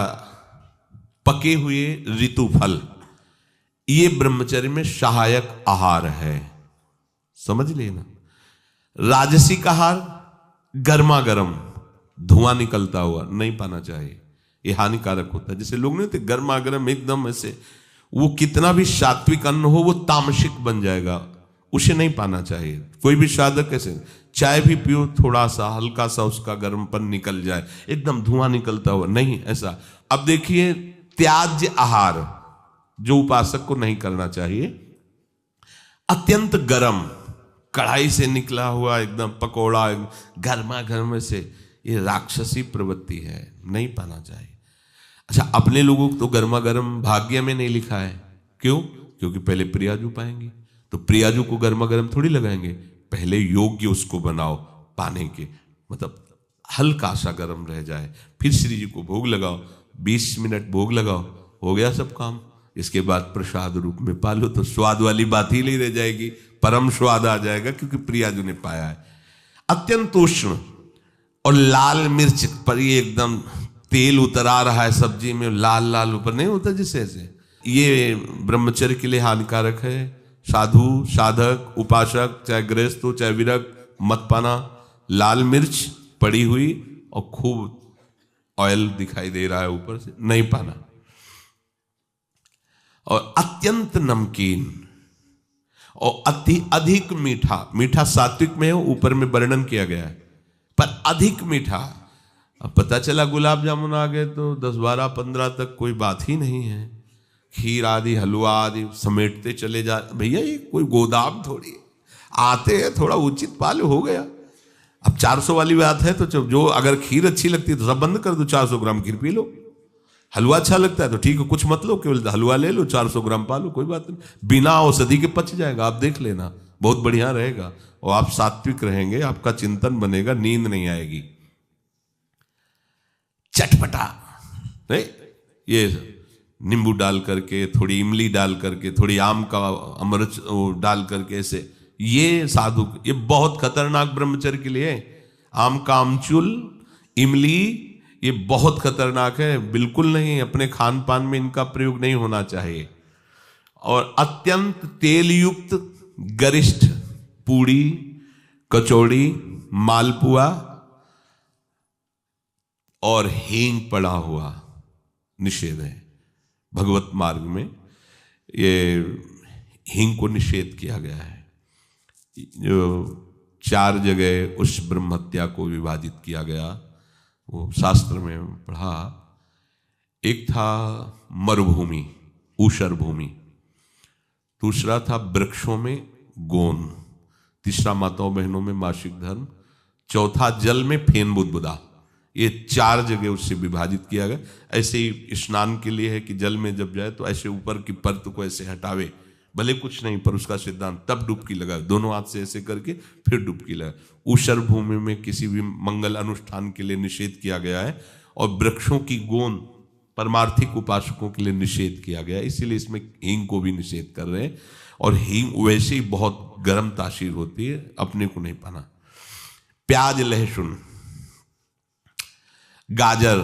पके हुए ऋतु फल, ये ब्रह्मचर्य में सहायक आहार है। समझ लेना। राजसिक आहार गर्मा गर्म धुआं निकलता हुआ नहीं पाना चाहिए, ये हानिकारक होता है। जैसे लोग नहीं होते गर्मा गर्म एकदम ऐसे, वो कितना भी सात्विक अन्न हो वो तामसिक बन जाएगा, उसे नहीं पाना चाहिए। कोई भी साधक ऐसे, चाय भी पियो, थोड़ा सा हल्का सा उसका गर्मपन निकल जाए, एकदम धुआं निकलता हुआ नहीं, ऐसा। अब देखिए, त्याज्य आहार जो उपासक को नहीं करना चाहिए, अत्यंत गर्म कढ़ाई से निकला हुआ एकदम पकोड़ा गर्मा गर्म से, ये राक्षसी प्रवृत्ति है, नहीं पाना चाहिए। अच्छा, अपने लोगों को तो गर्मा गर्म भाग्य में नहीं लिखा है, क्यों? क्योंकि पहले प्रियाजू पाएंगे, तो प्रियाजू को गर्मा गर्म थोड़ी लगाएंगे, पहले योग्य उसको बनाओ पाने के, मतलब हल्का सा गर्म रह जाए, फिर श्री जी को भोग लगाओ, 20 मिनट भोग लगाओ, हो गया सब काम। इसके बाद प्रसाद रूप में पालो तो स्वाद वाली बात ही नहीं रह जाएगी, परम स्वाद आ जाएगा, क्योंकि प्रियाजू ने पाया है। अत्यंत उष्ण और लाल मिर्च पर ये एकदम तेल उतरा रहा है सब्जी में, लाल लाल ऊपर नहीं होता जिससे ऐसे, ये ब्रह्मचर्य के लिए हानिकारक है। साधु, साधक, उपासक, चाहे गृहस्थ हो चाहे विरक्त, मत पाना लाल मिर्च पड़ी हुई और खूब ऑयल दिखाई दे रहा है ऊपर से, नहीं पाना। और अत्यंत नमकीन और अति अधिक मीठा, मीठा सात्विक में हो, ऊपर में वर्णन किया गया है, पर अधिक मीठा। अब पता चला गुलाब जामुन आ गए तो 10, 12, 15 तक कोई बात ही नहीं है। खीर आदि, हलवा आदि समेटते चले जा, भैया ये कोई गोदाम थोड़ी है, आते हैं थोड़ा उचित पाल हो गया। अब 400 वाली बात है तो जो अगर खीर अच्छी लगती है तो सब बंद कर दो, 400 ग्राम खीर पी लो। हलवा अच्छा लगता है तो ठीक है, कुछ मत लो, केवल हलवा ले लो, 400 ग्राम पालो, कोई बात नहीं, बिना औषधि के पच जाएगा। आप देख लेना, बहुत बढ़िया रहेगा और आप सात्विक रहेंगे, आपका चिंतन बनेगा, नींद नहीं आएगी। चटपटा नहीं, ये नींबू डाल करके, थोड़ी इमली डाल करके, थोड़ी आम का अमृत डाल करके, ऐसे ये साधु, ये बहुत खतरनाक ब्रह्मचर्य के लिए। आम का आमचूल, इमली, ये बहुत खतरनाक है, बिल्कुल नहीं, अपने खान पान में इनका प्रयोग नहीं होना चाहिए। और अत्यंत तेल युक्त गरिष्ठ पूड़ी, कचौड़ी, मालपुआ और हींग पड़ा हुआ निषेध है। भगवत मार्ग में ये हींग को निषेध किया गया है। जो 4 जगह उस ब्रह्म हत्या को विभाजित किया गया, वो शास्त्र में पढ़ा। एक था मरुभूमि, ऊषर भूमि, दूसरा था वृक्षों में गोन, तीसरा माताओं बहनों में मासिक धर्म, चौथा जल में फेन बुदबुदा। ये 4 जगह उससे विभाजित किया गया। ऐसे ही स्नान के लिए है कि जल में जब जाए तो ऐसे ऊपर की परत को ऐसे हटावे, भले कुछ नहीं पर उसका सिद्धांत, तब डुबकी लगाए, दोनों हाथ से ऐसे करके फिर डुबकी लगाए। ऊषर भूमि में किसी भी मंगल अनुष्ठान के लिए निषेध किया गया है, और वृक्षों की गोंद परमार्थिक उपासकों के लिए निषेध किया गया है, इसीलिए इसमें हींग को भी निषेध कर रहे हैं। और हींग वैसे ही बहुत गर्म तासीर होती है, अपने को नहीं पाना। प्याज, लहसुन, गाजर,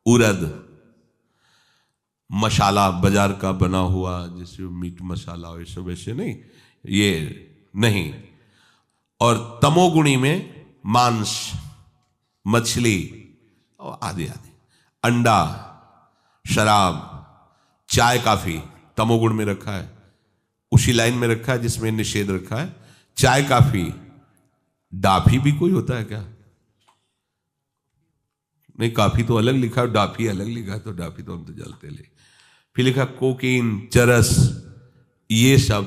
उड़द, मसाला बाजार का बना हुआ जैसे मीट मसाला वैसे वैसे नहीं, ये नहीं। और तमोगुणी में मांस, मछली और आदि आदि, अंडा, शराब, चाय, काफी तमोगुण में रखा है, उसी लाइन में रखा है जिसमें निषेध रखा है। चाय, काफी, डाफी भी कोई होता है क्या? नहीं, काफी तो अलग लिखा है, डाफी अलग लिखा है, तो डाफी तो हम तो जलते ले। फिर लिखा कोकीन, चरस, ये सब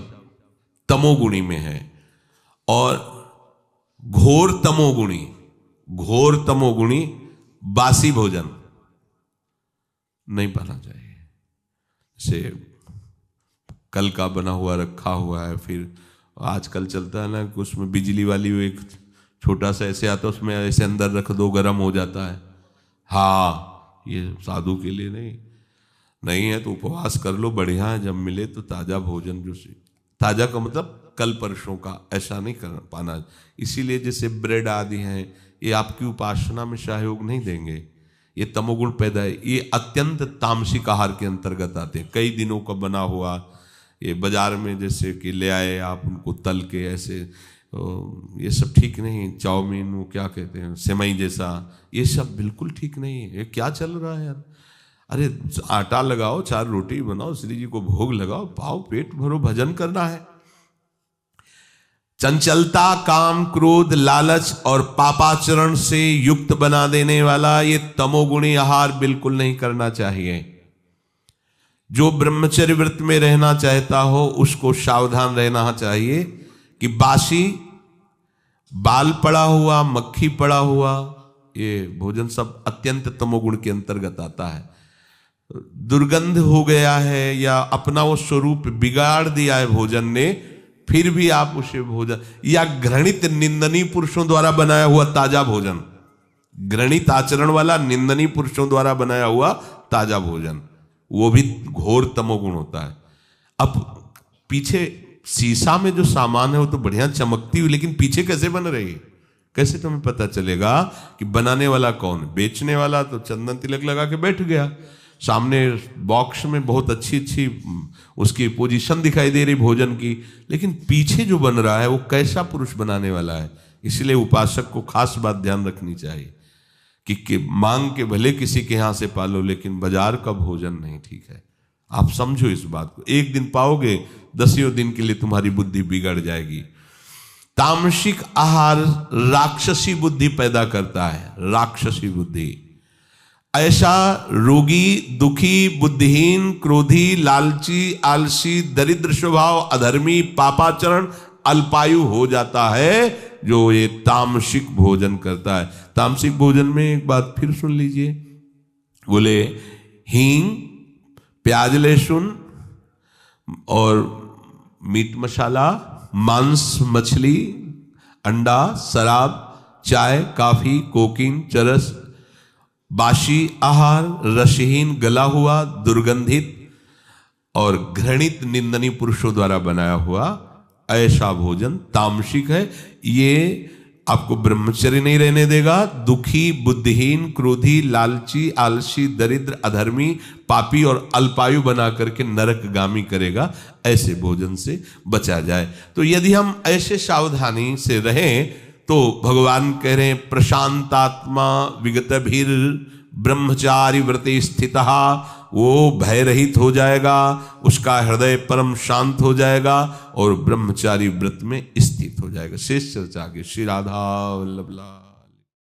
तमोगुणी में है। और घोर तमोगुणी बासी भोजन नहीं पाना चाहिए। जैसे कल का बना हुआ रखा हुआ है, फिर आजकल चलता है ना कि उसमें बिजली वाली वो एक छोटा सा ऐसे आता है, उसमें ऐसे अंदर रख दो, गर्म हो जाता है। हाँ, ये साधु के लिए नहीं है तो उपवास कर लो, बढ़िया है। जब मिले तो ताजा भोजन, जो ताजा का मतलब कल परसों का, ऐसा नहीं कर पाना। इसीलिए जैसे ब्रेड आदि हैं, ये आपकी उपासना में सहयोग नहीं देंगे, ये तमोगुण पैदा है। ये अत्यंत तामसिक आहार के अंतर्गत आते हैं। कई दिनों का बना हुआ ये बाजार में जैसे कि ले आए आप, उनको तल के ऐसे, ये सब ठीक नहीं। चाउमीन, वो क्या कहते हैं, सेवई जैसा, ये सब बिल्कुल ठीक नहीं है। ये क्या चल रहा है यार? अरे आटा लगाओ, 4 रोटी बनाओ, श्री जी को भोग लगाओ, पाओ, पेट भरो, भजन करना है। चंचलता, काम, क्रोध, लालच और पापाचरण से युक्त बना देने वाला ये तमोगुणी आहार बिल्कुल नहीं करना चाहिए। जो ब्रह्मचर्य व्रत में रहना चाहता हो उसको सावधान रहना चाहिए कि बासी, बाल पड़ा हुआ, मक्खी पड़ा हुआ, ये भोजन सब अत्यंत तमोगुण के अंतर्गत आता है। दुर्गंध हो गया है या अपना वो स्वरूप बिगाड़ दिया है भोजन ने, फिर भी आप उसे भोजन, या घृणित निंदनीय पुरुषों द्वारा बनाया हुआ ताजा भोजन, घृणित आचरण वाला निंदनीय पुरुषों द्वारा बनाया हुआ ताजा भोजन, वो भी घोर तमोगुण होता है। अब पीछे शीशा में जो सामान है वो तो बढ़िया चमकती हुई, लेकिन पीछे कैसे बन रही है, कैसे तुम्हें पता चलेगा कि बनाने वाला कौन? बेचने वाला तो चंदन तिलक लगा के बैठ गया, सामने बॉक्स में बहुत अच्छी अच्छी उसकी पोजीशन दिखाई दे रही भोजन की, लेकिन पीछे जो बन रहा है वो कैसा पुरुष बनाने वाला है। इसलिए उपासक को खास बात ध्यान रखनी चाहिए कि मांग के भले किसी के यहां से पालो, लेकिन बाजार का भोजन नहीं ठीक है। आप समझो इस बात को, एक दिन पाओगे, 10 दिन के लिए तुम्हारी बुद्धि बिगड़ जाएगी। तामसिक आहार राक्षसी बुद्धि पैदा करता है, राक्षसी बुद्धि। ऐसा रोगी, दुखी, बुद्धिहीन, क्रोधी, लालची, आलसी, दरिद्र स्वभाव, अधर्मी, पापाचरण, अल्पायु हो जाता है जो ये तामसिक भोजन करता है। तामसिक भोजन में एक बात फिर सुन लीजिए, बोले हींग, प्याज, लहसुन और मीट मसाला, मांस, मछली, अंडा, शराब, चाय, काफी, कोकीन, चरस, बासी आहार, रसहीन, गला हुआ, दुर्गंधित और घृणित निंदनीय पुरुषों द्वारा बनाया हुआ ऐसा भोजन तामसिक है। ये आपको ब्रह्मचर्य नहीं रहने देगा। दुखी, बुद्धिहीन, क्रोधी, लालची, आलसी, दरिद्र, अधर्मी, पापी और अल्पायु बना करके नरकगामी करेगा। ऐसे भोजन से बचा जाए। तो यदि हम ऐसे सावधानी से रहें तो भगवान कह रहे हैं प्रशांतात्मा विगतभिर ब्रह्मचारी व्रते स्थितः, वो भय रहित हो जाएगा, उसका हृदय परम शांत हो जाएगा और ब्रह्मचारी व्रत में स्थित हो जाएगा। शेष चर्चा के श्री राधा वल्लभ।